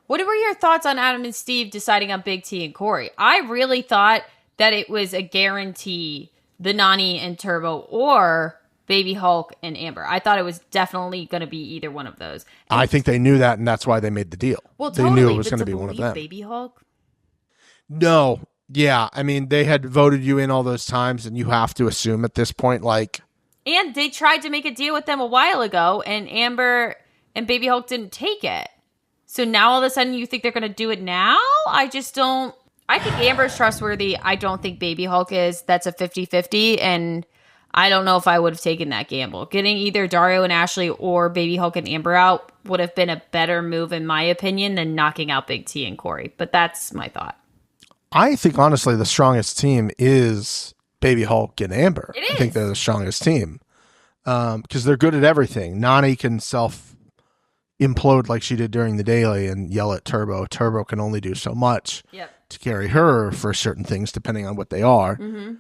what were your thoughts on Adam and Steve deciding on Big T and Cory? I really thought that it was a guarantee, the Nani and Turbo or Baby Hulk and Amber. I thought it was definitely going to be either one of those. And I think they knew that, and that's why they made the deal. Well, they knew it was going to be one of them. Baby Hulk? No. Yeah, I mean, they had voted you in all those times, and you have to assume at this point, like... And they tried to make a deal with them a while ago, and Amber and Baby Hulk didn't take it. So now all of a sudden you think they're going to do it now? I just don't... I think Amber's trustworthy. I don't think Baby Hulk is. That's a 50-50, and I don't know if I would have taken that gamble. Getting either Dario and Ashley or Baby Hulk and Amber out would have been a better move, in my opinion, than knocking out Big T and Cory. But that's my thought. I think, honestly, the strongest team is Baby Hulk and Amber. It is. I think they're the strongest team because they're good at everything. Nani can self-implode like she did during the daily and yell at Turbo. Turbo can only do so much to carry her for certain things, depending on what they are. Mm-hmm.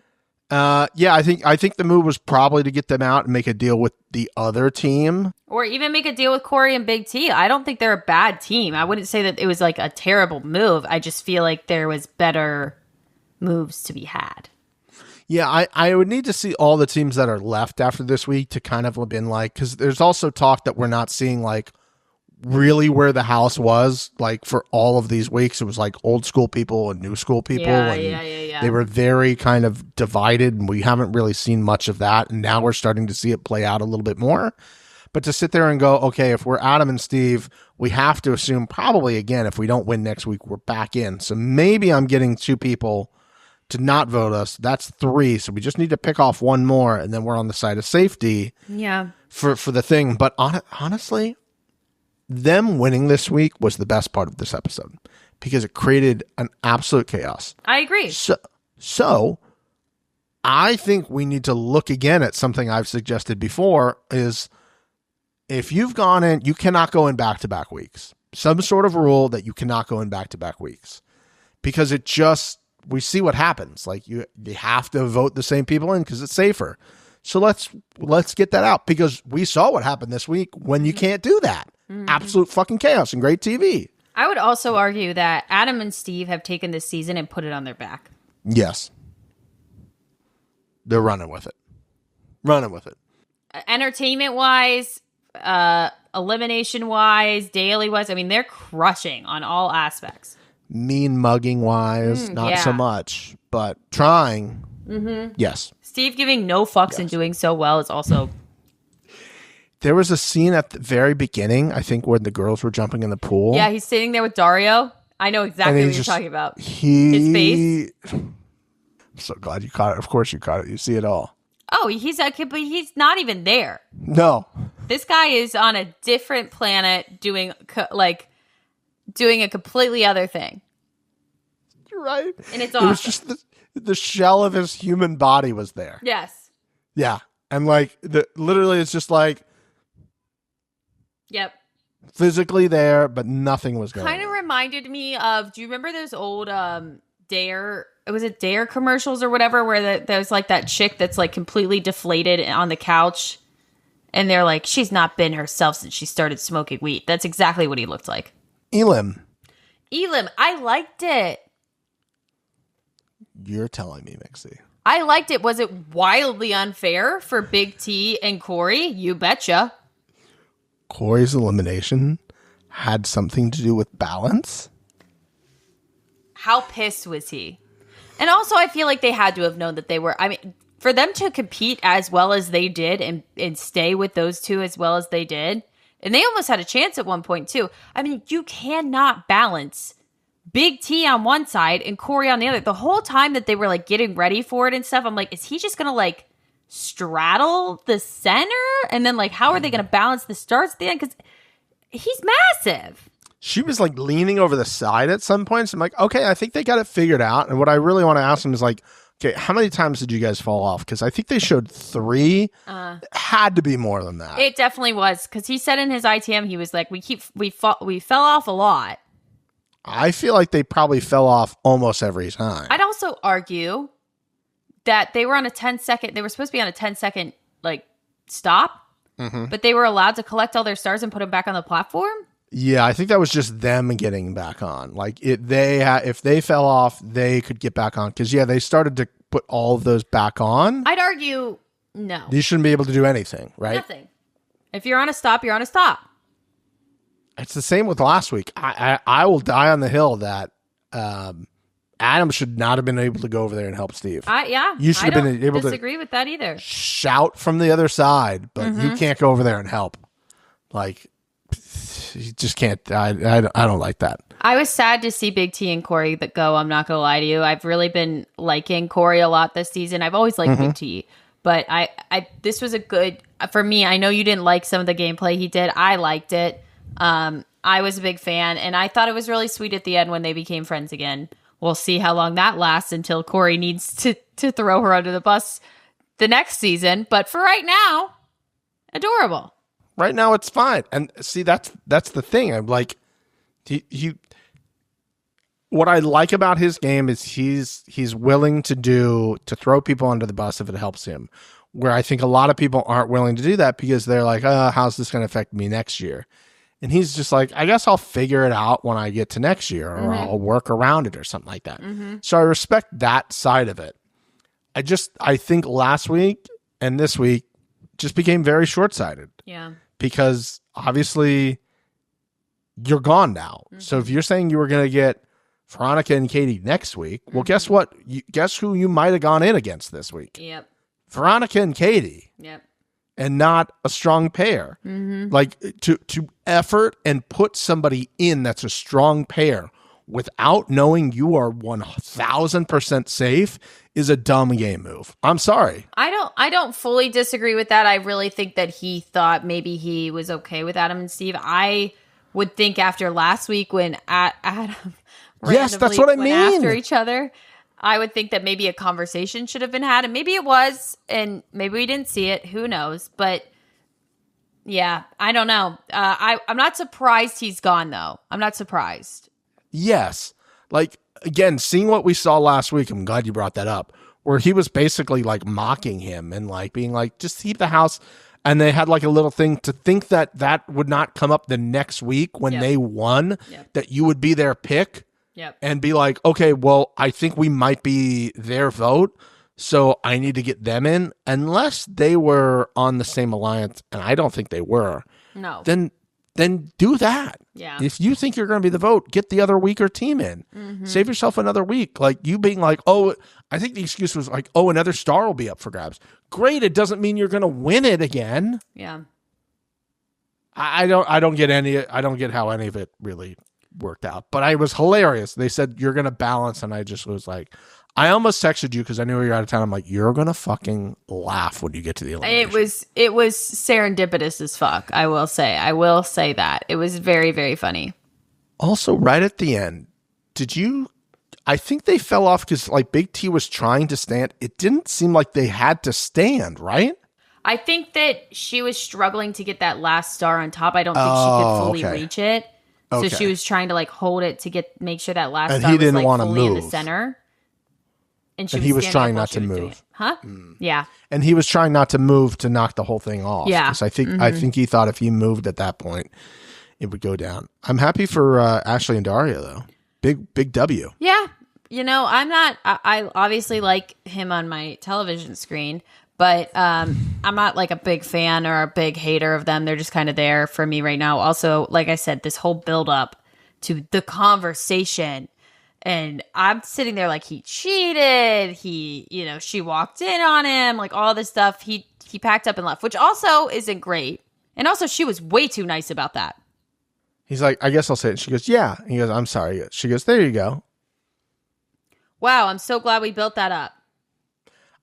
Yeah, I think the move was probably to get them out and make a deal with the other team. Or even make a deal with Cory and Big T. I don't think they're a bad team. I wouldn't say that it was like a terrible move. I just feel like there was better moves to be had. Yeah, I would need to see all the teams that are left after this week to kind of have been like, because there's also talk that we're not seeing like really where the house was like for all of these weeks. It was like old school people and new school people. Yeah. They were very kind of divided, and we haven't really seen much of that. And now we're starting to see it play out a little bit more. But to sit there and go, okay, if we're Adam and Steve, we have to assume probably, again, if we don't win next week, we're back in. So maybe I'm getting 2 people to not vote us. That's 3. So we just need to pick off 1 more, and then we're on the side of safety for the thing. But honestly, them winning this week was the best part of this episode because it created an absolute chaos. I agree. So I think we need to look again at something I've suggested before is if you've gone in, you cannot go in back-to-back weeks. Some sort of rule that you cannot go in back-to-back weeks because we see what happens. Like you have to vote the same people in because it's safer. So let's get that out because we saw what happened this week when you can't do that. Mm-hmm. Absolute fucking chaos and great TV. I would also argue that Adam and Steve have taken this season and put it on their back. Yes. They're running with it. Entertainment-wise, elimination-wise, daily-wise, I mean, they're crushing on all aspects. Mean mugging-wise, not so much, but trying. Mm-hmm. Yes. Steve giving no fucks and doing so well is also... There was a scene at the very beginning, I think, when the girls were jumping in the pool. Yeah, he's sitting there with Dario. I know exactly what you're talking about. His face. I'm so glad you caught it. Of course you caught it. You see it all. Oh, he's a kid, but he's not even there. No. This guy is on a different planet doing a completely other thing. You're right. And it's awesome. It was just the shell of his human body was there. Yes. Yeah. And like literally it's just like yep. Physically there, but nothing was going on. Kind of reminded me of, do you remember those old Dare, was it Dare commercials or whatever, where there's like that chick that's like completely deflated on the couch and they're like, she's not been herself since she started smoking weed. That's exactly what he looked like. Elim, I liked it. You're telling me, Mixie. I liked it. Was it wildly unfair for Big T and Cory? You betcha. Cory's elimination had something to do with balance? How pissed was he? And also, I feel like they had to have known that they were... I mean, for them to compete as well as they did and stay with those two as well as they did, and they almost had a chance at one point, too. I mean, you cannot balance Big T on one side and Cory on the other. The whole time that they were, like, getting ready for it and stuff, I'm like, is he just going to, like, straddle the center? And then, like, how are they going to balance the starts at the end? Because he's massive. She was like leaning over the side at some points. I'm like, okay, I think they got it figured out. And what I really want to ask them is like, okay, how many times did you guys fall off? Because I think they showed 3. Had to be more than that. It definitely was. Because he said in his ITM, he was like, we fell off a lot. I feel like they probably fell off almost every time. I'd also argue that they were on a 10-second, they were supposed to be on a 10-second like stop, but they were allowed to collect all their stars and put them back on the platform. Yeah, I think that was just them getting back on. Like if they fell off, they could get back on. Because they started to put all of those back on. I'd argue no. You shouldn't be able to do anything, right? Nothing. If you're on a stop, you're on a stop. It's the same with last week. I will die on the hill that Adam should not have been able to go over there and help Steve. You should have been able to disagree with that either. Shout from the other side, but you can't go over there and help. Like, you just can't. I don't like that. I was sad to see Big T and Cory that go. I'm not going to lie to you. I've really been liking Cory a lot this season. I've always liked Big T, but this was a good for me. I know you didn't like some of the gameplay he did. I liked it. I was a big fan, and I thought it was really sweet at the end when they became friends again. We'll see how long that lasts until Cory needs to throw her under the bus the next season. But for right now, adorable. Right now, it's fine. And see, that's the thing. I'm like, what I like about his game is he's willing to throw people under the bus if it helps him. Where I think a lot of people aren't willing to do that because they're like, how's this going to affect me next year? And he's just like, I guess I'll figure it out when I get to next year, or I'll work around it or something like that. So I respect that side of it. I think last week and this week just became very short-sighted. Yeah. Because obviously you're gone now. So if you're saying you were going to get Veronica and Katie next week, well, guess what? Guess who you might have gone in against this week? Yep. Veronica and Katie. Yep. And not a strong pair. Like to effort and put somebody in that's a strong pair without knowing you are 1000% safe is a dumb game move. I'm sorry. I don't fully disagree with that. I really think that he thought maybe he was okay with Adam and Steve. I would think after last week when Adam yes, that's what I mean. After each other, I would think that maybe a conversation should have been had, and maybe it was, and maybe we didn't see it. Who knows? But yeah, I don't know. I'm not surprised he's gone, though. I'm not surprised. Yes. Like, again, seeing what we saw last week, I'm glad you brought that up, where he was basically like mocking him and like being like, just keep the house. And they had like a little thing to think that would not come up the next week when they won, that you would be their pick. Yep. And be like, okay, well, I think we might be their vote, so I need to get them in. Unless they were on the same alliance, and I don't think they were. No. Then do that. Yeah. If you think you're going to be the vote, get the other weaker team in. Save yourself another week. Like you being like, oh, I think the excuse was like, oh, another star will be up for grabs. Great. It doesn't mean you're going to win it again. Yeah. I don't get how any of it really worked out, but I was hilarious. They said you're gonna balance, and I just was like, I almost texted you because I knew you were out of town. I'm like, you're gonna fucking laugh when you get to the elimination. It was serendipitous as fuck. I will say that it was very, very funny. Also, right at the end, I think they fell off because like Big T was trying to stand. It didn't seem like they had to stand, right? I think that she was struggling to get that last star on top. I don't think she could fully reach it. So she was trying to like hold it to make sure that last star was like fully in the center. And he was trying not to move. Huh? Yeah. And he was trying not to move to knock the whole thing off. Yeah. Because I think he thought if he moved at that point, it would go down. I'm happy for Ashley and Daria though. Big W. Yeah. You know, I obviously like him on my television screen, but I'm not like a big fan or a big hater of them. They're just kind of there for me right now. Also, like I said, this whole build up to the conversation, and I'm sitting there like he cheated. She walked in on him, like all this stuff. He packed up and left, which also isn't great. And also, she was way too nice about that. He's like, I guess I'll say it. She goes, yeah. He goes, I'm sorry. She goes, there you go. Wow, I'm so glad we built that up.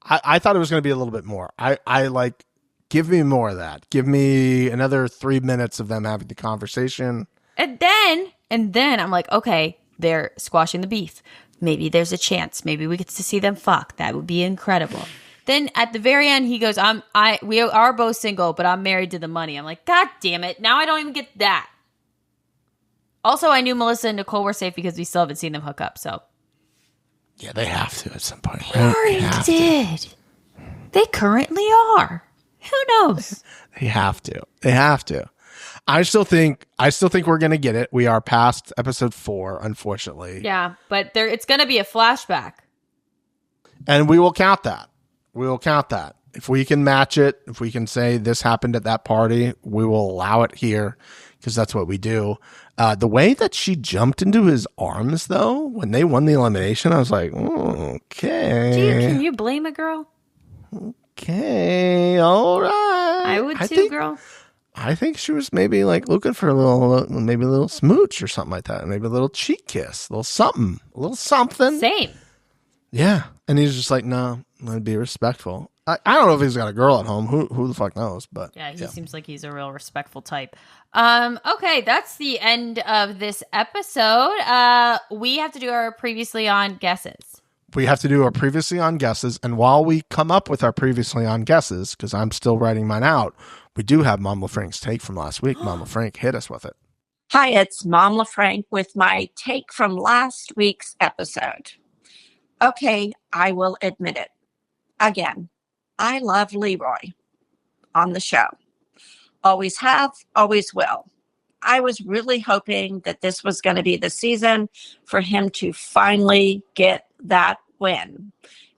I thought it was going to be a little bit more. I like, give me more of that. Give me another 3 minutes of them having the conversation. And then I'm like, okay, they're squashing the beef. Maybe there's a chance. Maybe we get to see them fuck. That would be incredible. Then at the very end, he goes, we are both single, but I'm married to the money. I'm like, God damn it. Now I don't even get that. Also, I knew Melissa and Nicole were safe because we still haven't seen them hook up, so. Yeah, they have to at some point. They already did. They currently are. Who knows? They have to. I still think we're going to get it. We are past episode 4, unfortunately. Yeah, but it's going to be a flashback. And we will count that. If we can match it, if we can say this happened at that party, we will allow it here. because that's what we do. The way that she jumped into his arms, though, when they won the elimination, I was like, okay. Can you blame a girl? Okay, all right. I would too, girl. I think she was maybe like looking for a little smooch or something like that. Maybe a little cheek kiss, a little something. Same. Yeah. And he's just like, no, I'm going to be respectful. I don't know if he's got a girl at home. Who the fuck knows? But yeah, he seems like he's a real respectful type. Okay, that's the end of this episode. We have to do our previously on guesses. We have to do our previously on guesses. And while we come up with our previously on guesses, because I'm still writing mine out, we do have Mom LaFrank's take from last week. Mom LaFrank, hit us with it. Hi, it's Mom LaFrank with my take from last week's episode. Okay, I will admit it. Again, I love Leroy on the show. Always have, always will. I was really hoping that this was going to be the season for him to finally get that win,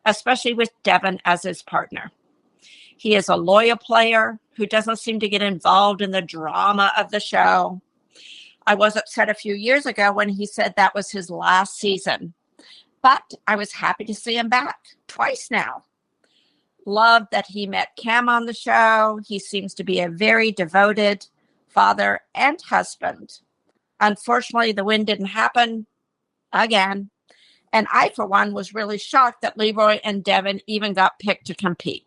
especially with Devin as his partner. He is a loyal player who doesn't seem to get involved in the drama of the show. I was upset a few years ago when he said that was his last season, but I was happy to see him back twice now. Love that he met Cam on the show. He seems to be a very devoted father and husband. Unfortunately, the win didn't happen again. And I, for one, was really shocked that Leroy and Devin even got picked to compete.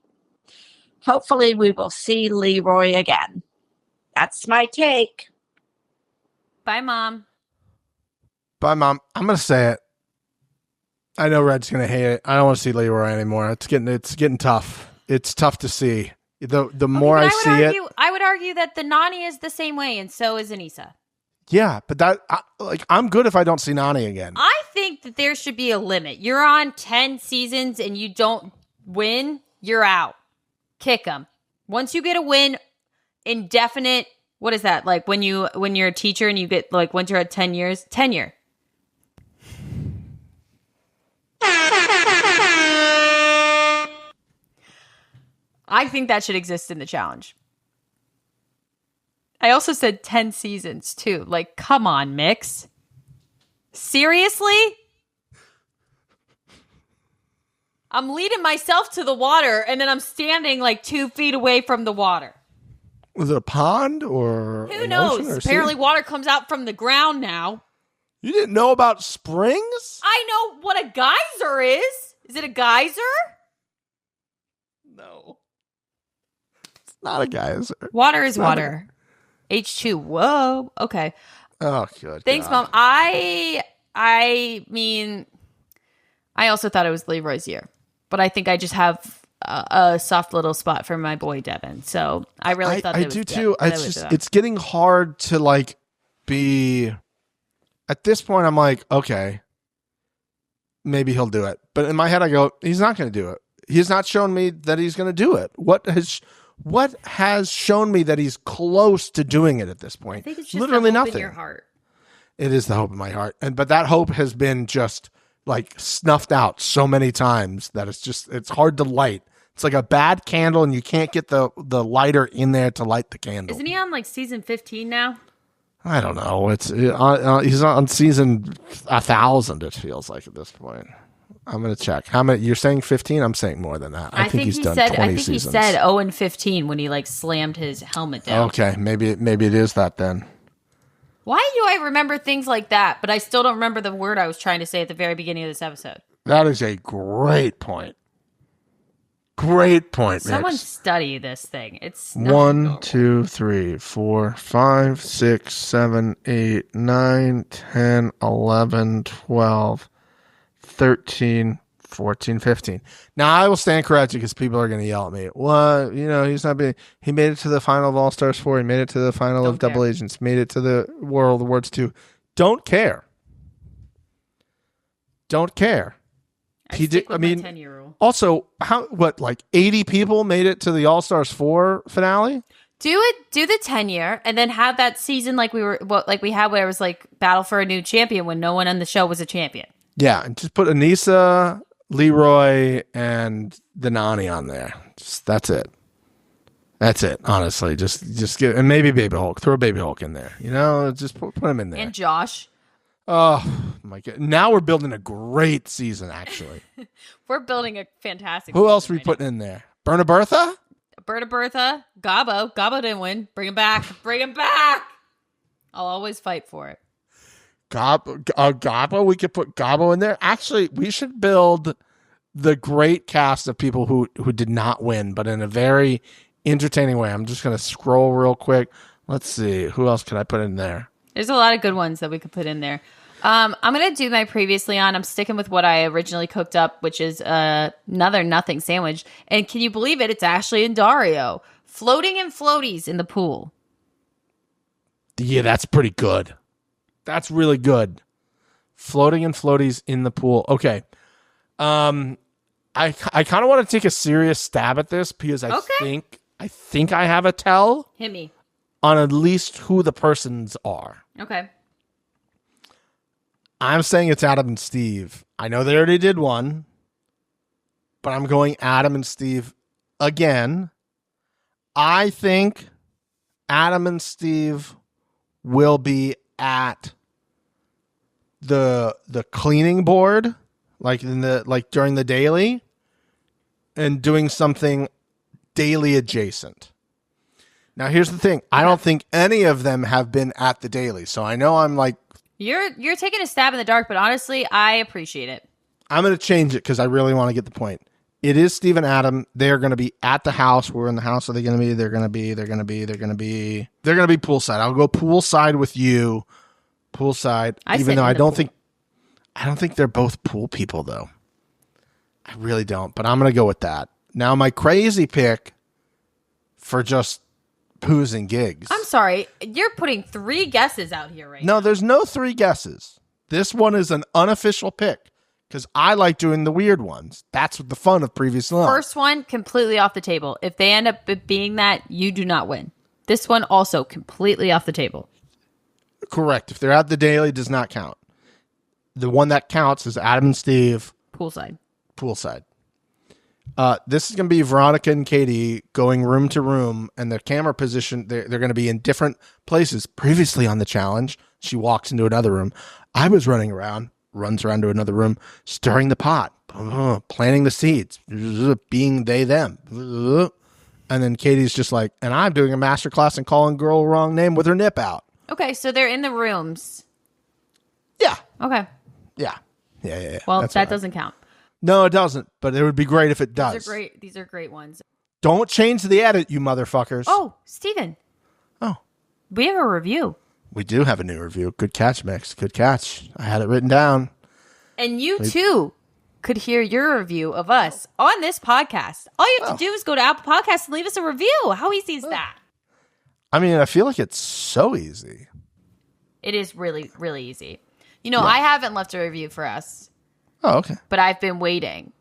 Hopefully, we will see Leroy again. That's my take. Bye, Mom. Bye, Mom. I'm going to say it. I know Red's going to hate it. I don't want to see Leroy anymore. It's getting tough. It's tough to see. The more I see it. I would argue that the Nani is the same way, and so is Anissa. Yeah, but I'm good if I don't see Nani again. I think that there should be a limit. You're on 10 seasons and you don't win, you're out. Kick them. Once you get a win, indefinite. What is that? Like when you're a teacher and you get like once you're at 10 years, tenure. I think that should exist in the challenge. I also said 10 seasons too. Like, come on, Mix. Seriously? I'm leading myself to the water and then I'm standing like 2 feet away from the water. Was it a pond or who knows? Apparently water comes out from the ground now. You didn't know about springs? I know what a geyser is. Is it a geyser? No. It's not a geyser. Water is water. H2. Whoa. Okay. Oh, good. Thanks, God. Mom. I mean, I also thought it was Leroy's year, but I think I just have a soft little spot for my boy Devin. So I really thought I do too. It's getting hard to like be. At this point, I'm like, okay, maybe he'll do it. But in my head, I go, he's not going to do it. He's not shown me that he's going to do it. What has shown me that he's close to doing it at this point? I think it's just literally the hope nothing. in your heart. It is the hope in my heart, but that hope has been just like snuffed out so many times that it's hard to light. It's like a bad candle, and you can't get the lighter in there to light the candle. Isn't he on like season 15 now? I don't know. He's on season 1,000. It feels like at this point. I'm gonna check how many. You're saying 15? I'm saying more than that. I think he's done 20 seasons. He said 0 and 15 when he like slammed his helmet down. Okay, maybe it is that then. Why do I remember things like that, but I still don't remember the word I was trying to say at the very beginning of this episode? That is a great point. Great point, Someone Mix. study this thing. It's 1, 2, 3, 4, 5, 6, 7, 8, 9, 10, 11, 12, 13, 14, 15. Now, I will stand corrected because people are going to yell at me. What? He's not being. He made it to the final of All Stars 4. He made it to the final of Double Agents. Made it to the World Awards 2. Don't care. Don't care. He did. I mean, 10-year rule. Also, like 80 people made it to the All Stars 4 finale? Do the 10-year, and then have that season like we had where it was like battle for a new champion when no one on the show was a champion. Yeah, and just put Anissa, Leroy, and the Nani on there. That's it. That's it. Honestly, just get, and maybe Baby Hulk. Throw Baby Hulk in there. Just put him in there. And Josh. Oh my God! Now we're building a great season. Actually, we're building a fantastic. Who else are we putting in there? Berta Bertha. Gabo. Gabo didn't win. Bring him back. I'll always fight for it. Gabo. We could put Gabo in there. Actually, we should build the great cast of people who did not win, but in a very entertaining way. I'm just going to scroll real quick. Let's see. Who else can I put in there? There's a lot of good ones that we could put in there. I'm going to do my previously on. I'm sticking with what I originally cooked up, which is another nothing sandwich. And can you believe it? It's Ashley and Dario floating in floaties in the pool. Yeah, that's pretty good. That's really good. Floating in floaties in the pool. Okay. I kind of want to take a serious stab at this because I think I have a tell. Hit me. On at least who the persons are. Okay. I'm saying it's Adam and Steve. I know they already did one, but I'm going Adam and Steve again. I think Adam and Steve will be at the cleaning board, like during the daily, and doing something daily adjacent. Now, here's the thing. I don't think any of them have been at the daily. So I know I'm like... You're taking a stab in the dark, but honestly, I appreciate it. I'm going to change it because I really want to get the point. It is Steve and Adam. They're going to be at the house. We're in the house. Are they going to be? They're going to be poolside. I'll go poolside with you. Poolside. Even though I don't think they're both pool people, though. I really don't. But I'm going to go with that. Now, my crazy pick for just poos and gigs. I'm sorry. You're putting 3 guesses out here right now. No, there's no 3 guesses. This one is an unofficial pick because I like doing the weird ones. That's the fun of previous love. First one, completely off the table. If they end up being that, you do not win. This one also completely off the table. Correct. If they're at the daily, does not count. The one that counts is Adam and Steve. Poolside. This is going to be Veronica and Katie going room to room, and their camera position, they're going to be in different places. Previously on the challenge, she walks into another room. I was runs around to another room, stirring the pot, planting the seeds, being they, them. And then Katie's just like, and I'm doing a masterclass in calling girl a wrong name with her nip out. Okay, so they're in the rooms. Yeah. Okay. Yeah. Well, that doesn't count. No, it doesn't, but it would be great if it does. These are great ones. Don't change the edit, you motherfuckers. Oh, Steven. Oh. We have a review. We do have a new review. Good catch, Mix. Good catch. I had it written down. And you, too, could hear your review of us on this podcast. All you have to do is go to Apple Podcasts and leave us a review. How easy is that? I mean, I feel like it's so easy. It is really, really easy. I haven't left a review for us. Oh, okay. But I've been waiting.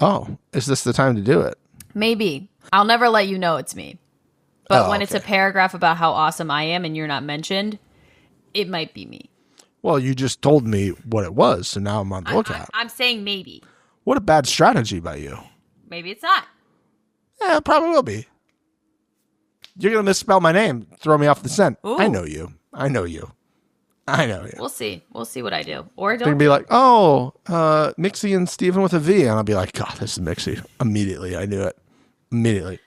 Oh, is this the time to do it? Maybe. I'll never let you know it's me. But when it's a paragraph about how awesome I am and you're not mentioned, it might be me. Well, you just told me what it was, so now I'm on the lookout. I'm saying maybe. What a bad strategy by you. Maybe it's not. Yeah, it probably will be. You're going to misspell my name, throw me off the scent. Ooh. I know you. We'll see what I do. Or don't. They're going to be like, Mixie and Steven with a V. And I'll be like, God, this is Mixie. Immediately. I knew it. Immediately.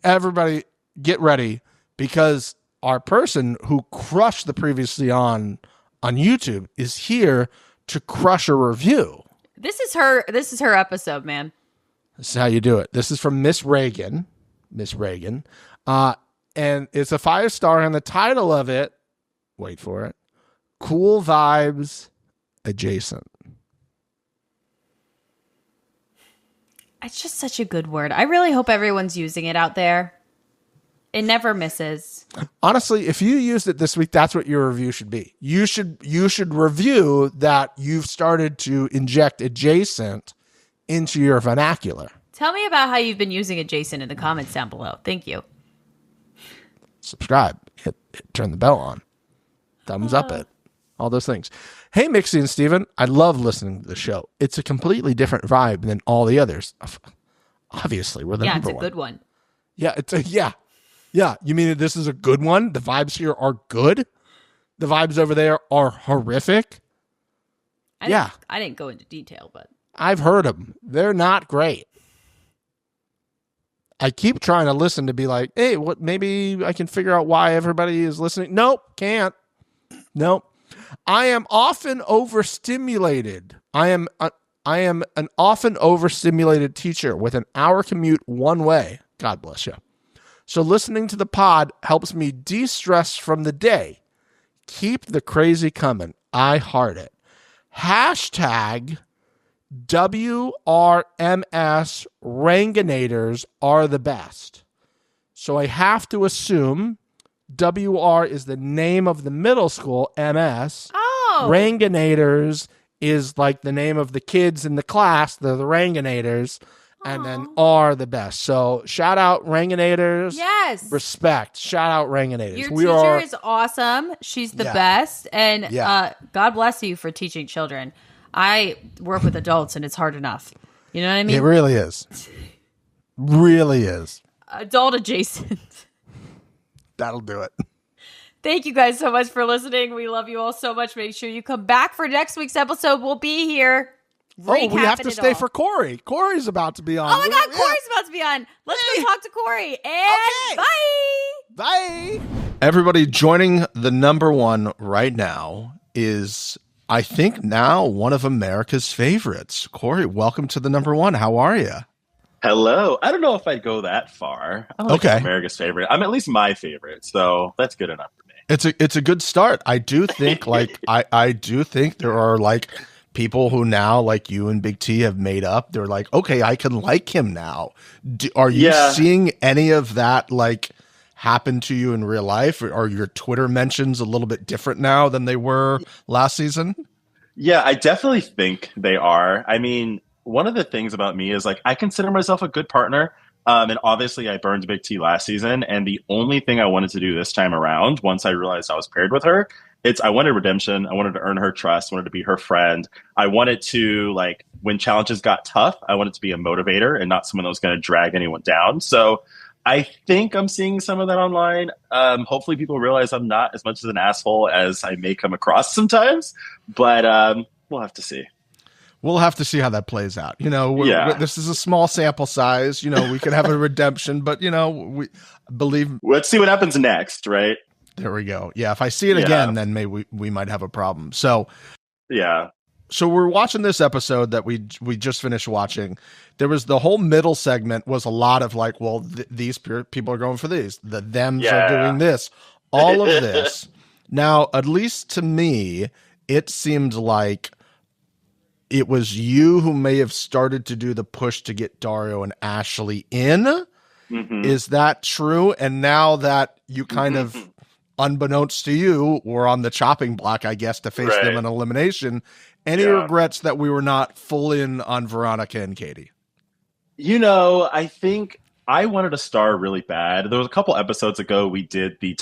Everybody get ready because our person who crushed the previously on YouTube is here to crush a review. This is her episode, man. This is how you do it. This is from Miss Reagan. And it's a 5-star, and the title of it, wait for it, Cool Vibes Adjacent. It's just such a good word. I really hope everyone's using it out there. It never misses. Honestly, if you used it this week, that's what your review should be. You should review that you've started to inject adjacent into your vernacular. Tell me about how you've been using adjacent in the comments down below. Thank you. Subscribe, turn the bell on, thumbs up it, all those things. Hey, Mixie and Steven, I love listening to the show. It's a completely different vibe than all the others. Obviously, we're the Yeah, number it's a one. good one. Yeah, yeah. You mean this is a good one? The vibes here are good? The vibes over there are horrific? I didn't go into detail, but I've heard them. They're not great. I keep trying to listen to be like, hey, what? Maybe I can figure out why everybody is listening. Nope, can't. Nope. I am often overstimulated. I am an often overstimulated teacher with an hour commute one way. God bless you. So listening to the pod helps me de-stress from the day. Keep the crazy coming. I heart it. Hashtag WRMS Ranganators are the best. So I have to assume WR is the name of the middle school, MS. oh, Ranganators is like the name of the kids in the class. They're the Ranganators. And then R the best. So shout out Ranganators. yes. Respect. Shout out Ranganators. Your teacher is awesome. She's the best. And God bless you for teaching children. I work with adults and it's hard enough. You know what I mean? It really is. Really is. Adult adjacent. That'll do it. Thank you guys so much for listening. We love you all so much. Make sure you come back for next week's episode. We'll be here. Oh, we have recapping to it stay all. for Cory. Cory's about to be on. Oh my God, Cory's about to be on. Let's go talk to Cory. And bye. Bye. Everybody joining the number one right now is, I think, now one of America's favorites. Cory, welcome to the number one. How are you? Hello. I don't know if I'd go that far. I don't think I'm America's favorite. I'm at least my favorite, so that's good enough for me. It's a good start. I do think I do think there are like people who now, like you and Big T, have made up. They're like, okay, I can like him now. Are you seeing any of that like happen to you in real life? Are your Twitter mentions a little bit different now than they were last season? Yeah, I definitely think they are. I mean, one of the things about me is like I consider myself a good partner. And obviously I burned Big T last season. And the only thing I wanted to do this time around, once I realized I was paired with her, I wanted redemption. I wanted to earn her trust. I wanted to be her friend. I wanted to, like, when challenges got tough, I wanted to be a motivator and not someone that was going to drag anyone down. So I think I'm seeing some of that online. Hopefully people realize I'm not as much of an asshole as I may come across sometimes. But we'll have to see. We'll have to see how that plays out. You know, this is a small sample size. You know, we could have a redemption, but, you know, we believe. Let's see what happens next, right? There we go. Yeah, if I see it again, then maybe we might have a problem. So, So we're watching this episode that we just finished watching. There was the whole middle segment was a lot of like, well, these people are going for these. The thems are doing this. All of this. Now, at least to me, it seemed like it was you who may have started to do the push to get Dario and Ashley in. Mm-hmm. Is that true? And now that you kind of, unbeknownst to you, were on the chopping block, I guess, to face them in elimination, any regrets that we were not full in on Veronica and Katie? You know, I think I wanted a star really bad. There was a couple episodes ago we did the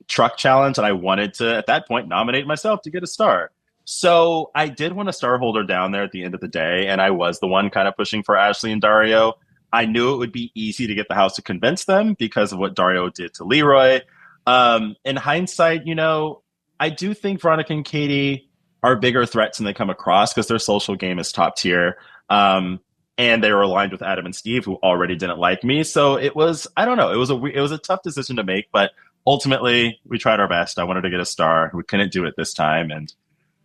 truck challenge, and I wanted to, at that point, nominate myself to get a star. So I did want a star holder down there at the end of the day, and I was the one kind of pushing for Ashley and Dario. I knew it would be easy to get the house to convince them because of what Dario did to Leroy. In hindsight, you know, I do think Veronica and Katie are bigger threats than they come across because their social game is top tier. And they were aligned with Adam and Steve, who already didn't like me. So it was, I don't know, it was a tough decision to make, but ultimately we tried our best. I wanted to get a star. We couldn't do it this time. And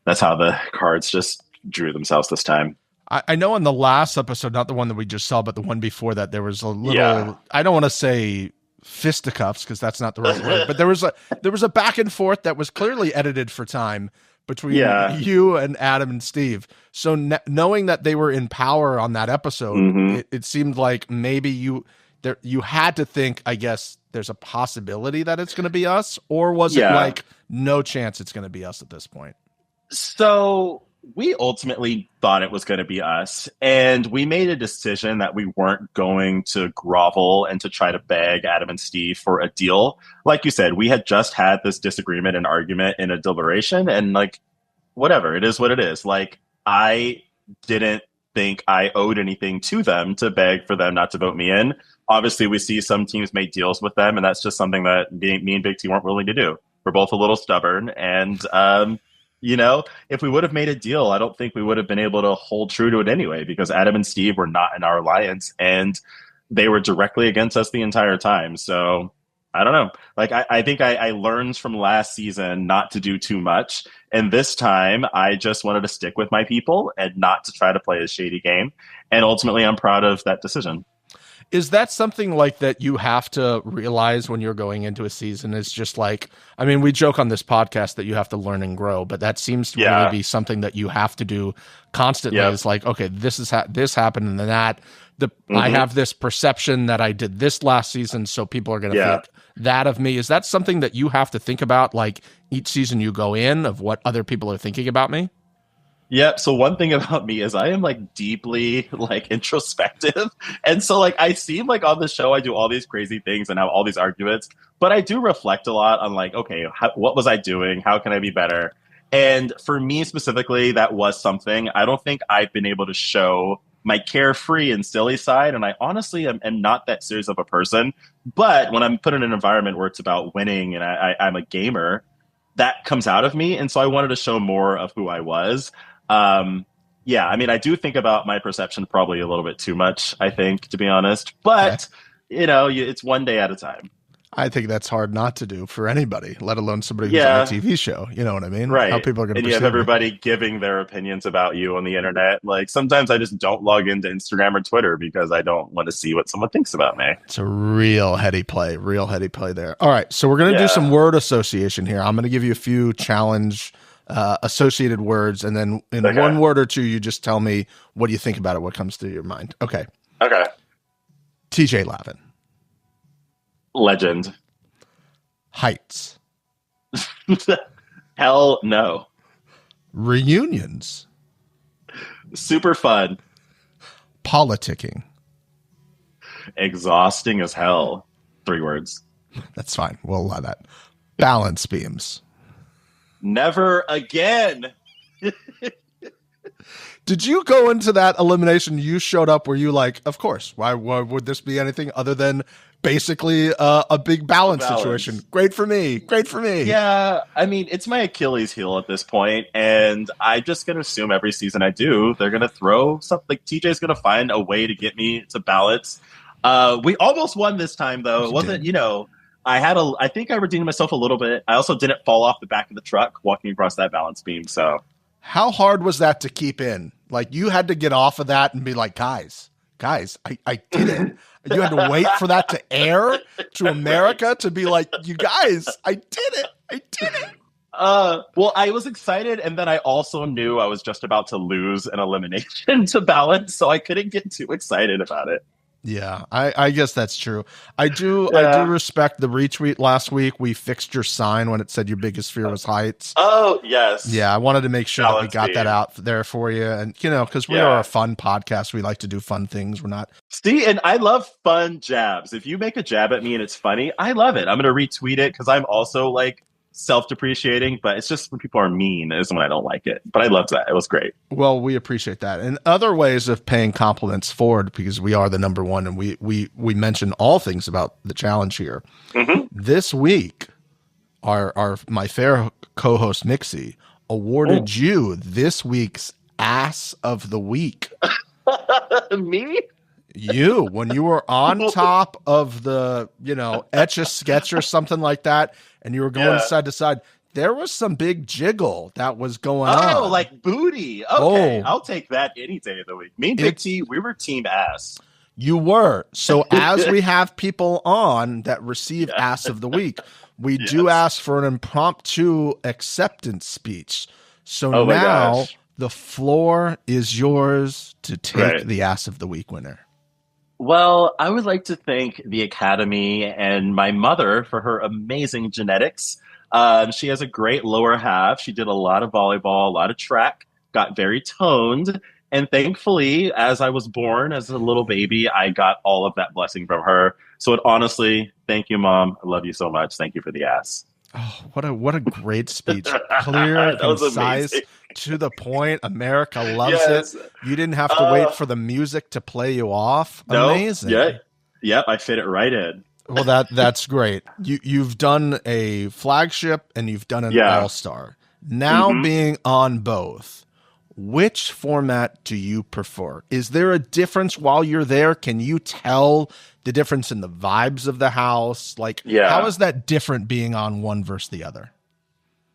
that's how the cards just drew themselves this time. I know in the last episode, not the one that we just saw, but the one before that, there was a little, I don't want to say fisticuffs because that's not the right word, but there was a back and forth that was clearly edited for time between you and Adam and Steve. So knowing that they were in power on that episode, it seemed like maybe you had to think, I guess, there's a possibility that it's going to be us, or was it like no chance it's going to be us at this point? So we ultimately thought it was going to be us, and we made a decision that we weren't going to grovel and to try to beg Adam and Steve for a deal. Like you said, we had just had this disagreement and argument in a deliberation, and like, whatever, it is what it is. Like, I didn't think I owed anything to them to beg for them not to vote me in. Obviously, we see some teams make deals with them, and that's just something that me and Big T weren't willing to do. We're both a little stubborn, and if we would have made a deal, I don't think we would have been able to hold true to it anyway, because Adam and Steve were not in our alliance, and they were directly against us the entire time. So I don't know. Like, I think I learned from last season not to do too much. And this time I just wanted to stick with my people and not to try to play a shady game. And ultimately, I'm proud of that decision. Is that something like that you have to realize when you're going into a season? Is just like, I mean, we joke on this podcast that you have to learn and grow, but that seems to really be something that you have to do constantly. Yep. It's like, okay, this happened and then that. I have this perception that I did this last season, so people are going to think that of me. Is that something that you have to think about, like each season you go in, of what other people are thinking about me? Yeah. So one thing about me is I am like deeply like introspective. And so like I seem like on the show I do all these crazy things and have all these arguments, but I do reflect a lot on like, okay, what was I doing? How can I be better? And for me specifically, that was something. I don't think I've been able to show my carefree and silly side. And I honestly am not that serious of a person. But when I'm put in an environment where it's about winning and I'm a gamer, that comes out of me. And so I wanted to show more of who I was. I mean, I do think about my perception probably a little bit too much, I think, to be honest. But, it's one day at a time. I think that's hard not to do for anybody, let alone somebody who's on a TV show. You know what I mean? Right. How people are going to And you have everybody giving their opinions about you on the internet. Like sometimes I just don't log into Instagram or Twitter because I don't want to see what someone thinks about me. It's a real heady play there. All right. So we're going to do some word association here. I'm going to give you a few challenge associated words. And then in one word or two, you just tell me what do you think about it, what comes to your mind. Okay. Okay. TJ Lavin. Legend. Heights. Hell no. Reunions. Super fun. Politicking. Exhausting as hell. 3 words. That's fine. We'll allow that. Balance beams. Never again. Did you go into that elimination? You showed up, were you like, of course, why would this be anything other than basically a big balance situation? Great for me. Yeah, I mean, it's my Achilles heel at this point, and I'm just going to assume every season I do, they're going to throw something. Like, TJ's going to find a way to get me to balance. We almost won this time, though. It wasn't, I think I redeemed myself a little bit. I also didn't fall off the back of the truck walking across that balance beam, so... How hard was that to keep in? Like, you had to get off of that and be like, guys, I did it. You had to wait for that to air to America to be like, you guys, I did it. Well, I was excited, and then I also knew I was just about to lose an elimination to balance, so I couldn't get too excited about it. Yeah, I guess that's true. I do respect the retweet last week. We fixed your sign when it said your biggest fear was heights. Oh, yes. Yeah, I wanted to make sure that we got that out there for you. And, because we are a fun podcast. We like to do fun things. We're not. See, and I love fun jabs. If you make a jab at me and it's funny, I love it. I'm going to retweet it because I'm also like self-depreciating, but it's just when people are mean is when I don't like it. But I loved that. It was great. Well, we appreciate that. And other ways of paying compliments forward, because we are the number one and we mention all things about the challenge here. Mm-hmm. This week, my fair co-host Mixie awarded you this week's ass of the week. Me? You, when you were on top of the, Etch-a-Sketch or something like that, and you were going side to side, there was some big jiggle that was going on. Oh, like booty. Okay, I'll take that any day of the week. Me and Big T, we were team ass. You were. So as we have people on that receive ass of the week, we do ask for an impromptu acceptance speech. So now the floor is yours to take the ass of the week winner. Well, I would like to thank the Academy and my mother for her amazing genetics. She has a great lower half. She did a lot of volleyball, a lot of track, got very toned. And thankfully, as I was born as a little baby, I got all of that blessing from her. So honestly, thank you, Mom. I love you so much. Thank you for the ass. Oh, what a great speech. Clear, concise. to the point. America loves Yes. it. You didn't have to wait for the music to play you off. No, Amazing. Yep, I fit it right in. Well, that's great. You've done a flagship and you've done an all-star. Now being on both, which format do you prefer? Is there a difference while you're there? Can you tell the difference in the vibes of the house? Like, how is that different being on one versus the other?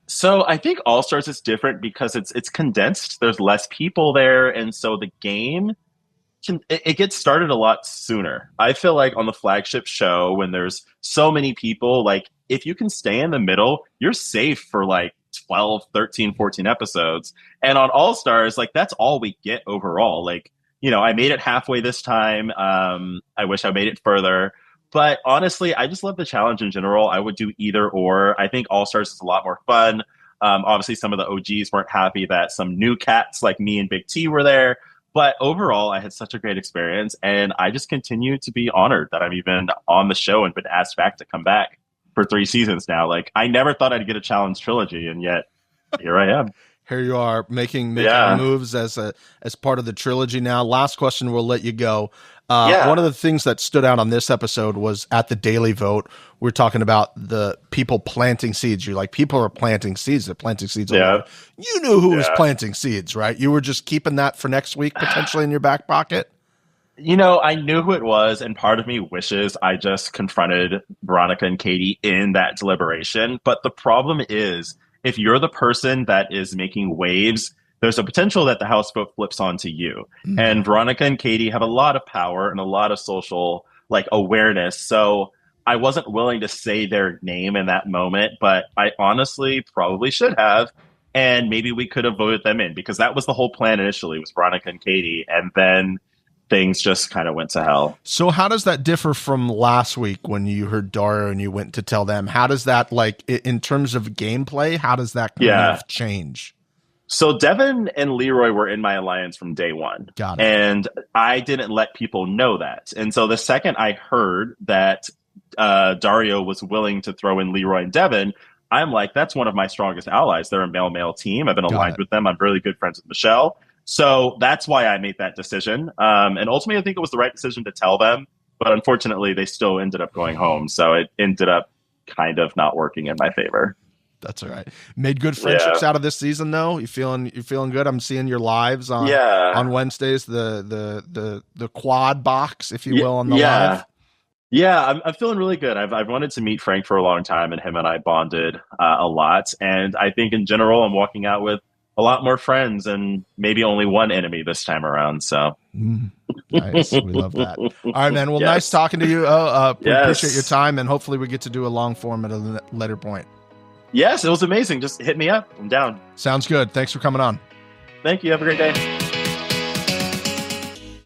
So I think All Stars is different because it's condensed. There's less people there, and so the game it gets started a lot sooner. I feel like on the flagship show, when there's so many people, like if you can stay in the middle, you're safe for like 12, 13, 14 episodes. And on All Stars, like that's all we get overall. Like, you know, I made it halfway this time. I wish I made it further. But honestly, I just love the challenge in general. I would do either or. I think All Stars is a lot more fun. Obviously, some of the OGs weren't happy that some new cats like me and Big T were there. But overall, I had such a great experience. And I just continue to be honored that I'm even on the show and been asked back to come back for 3 seasons now. Like, I never thought I'd get a challenge trilogy. And yet, here I am. Here you are making moves as part of the trilogy now. Last question, we'll let you go. One of the things that stood out on this episode was at the daily vote, we're talking about the people planting seeds. You're like, people are planting seeds. They're planting seeds. You knew who was planting seeds, right? You were just keeping that for next week, potentially in your back pocket. You know, I knew who it was, and part of me wishes I just confronted Veronica and Katie in that deliberation. But the problem is, if you're the person that is making waves, there's a potential that the House vote flips onto you. Mm-hmm. And Veronica and Katie have a lot of power and a lot of social like awareness. So I wasn't willing to say their name in that moment, but I honestly probably should have. And maybe we could have voted them in, because that was the whole plan initially, was Veronica and Katie. And then things just kind of went to hell. So how does that differ from last week when you heard Dario and you went to tell them? How does that, like, in terms of gameplay, how does that kind of change? So Devin and Leroy were in my alliance from day one. Got it. And I didn't let people know that. And so the second I heard that Dario was willing to throw in Leroy and Devin, I'm like, that's one of my strongest allies. They're a male-male team. I've been aligned with them. I'm really good friends with Michelle. So that's why I made that decision. And ultimately, I think it was the right decision to tell them. But unfortunately, they still ended up going home. So it ended up kind of not working in my favor. That's all right. Made good friendships out of this season, though. You feeling good? I'm seeing your lives on Wednesdays. The quad box, if you will, on the live. Yeah, I'm feeling really good. I've wanted to meet Frank for a long time, and him and I bonded a lot. And I think in general, I'm walking out with a lot more friends and maybe only one enemy this time around. So nice. We love that. All right, man. Well, nice talking to you. We appreciate your time, and hopefully we get to do a long form at a later point. Yes, it was amazing. Just hit me up. I'm down. Sounds good. Thanks for coming on. Thank you. Have a great day.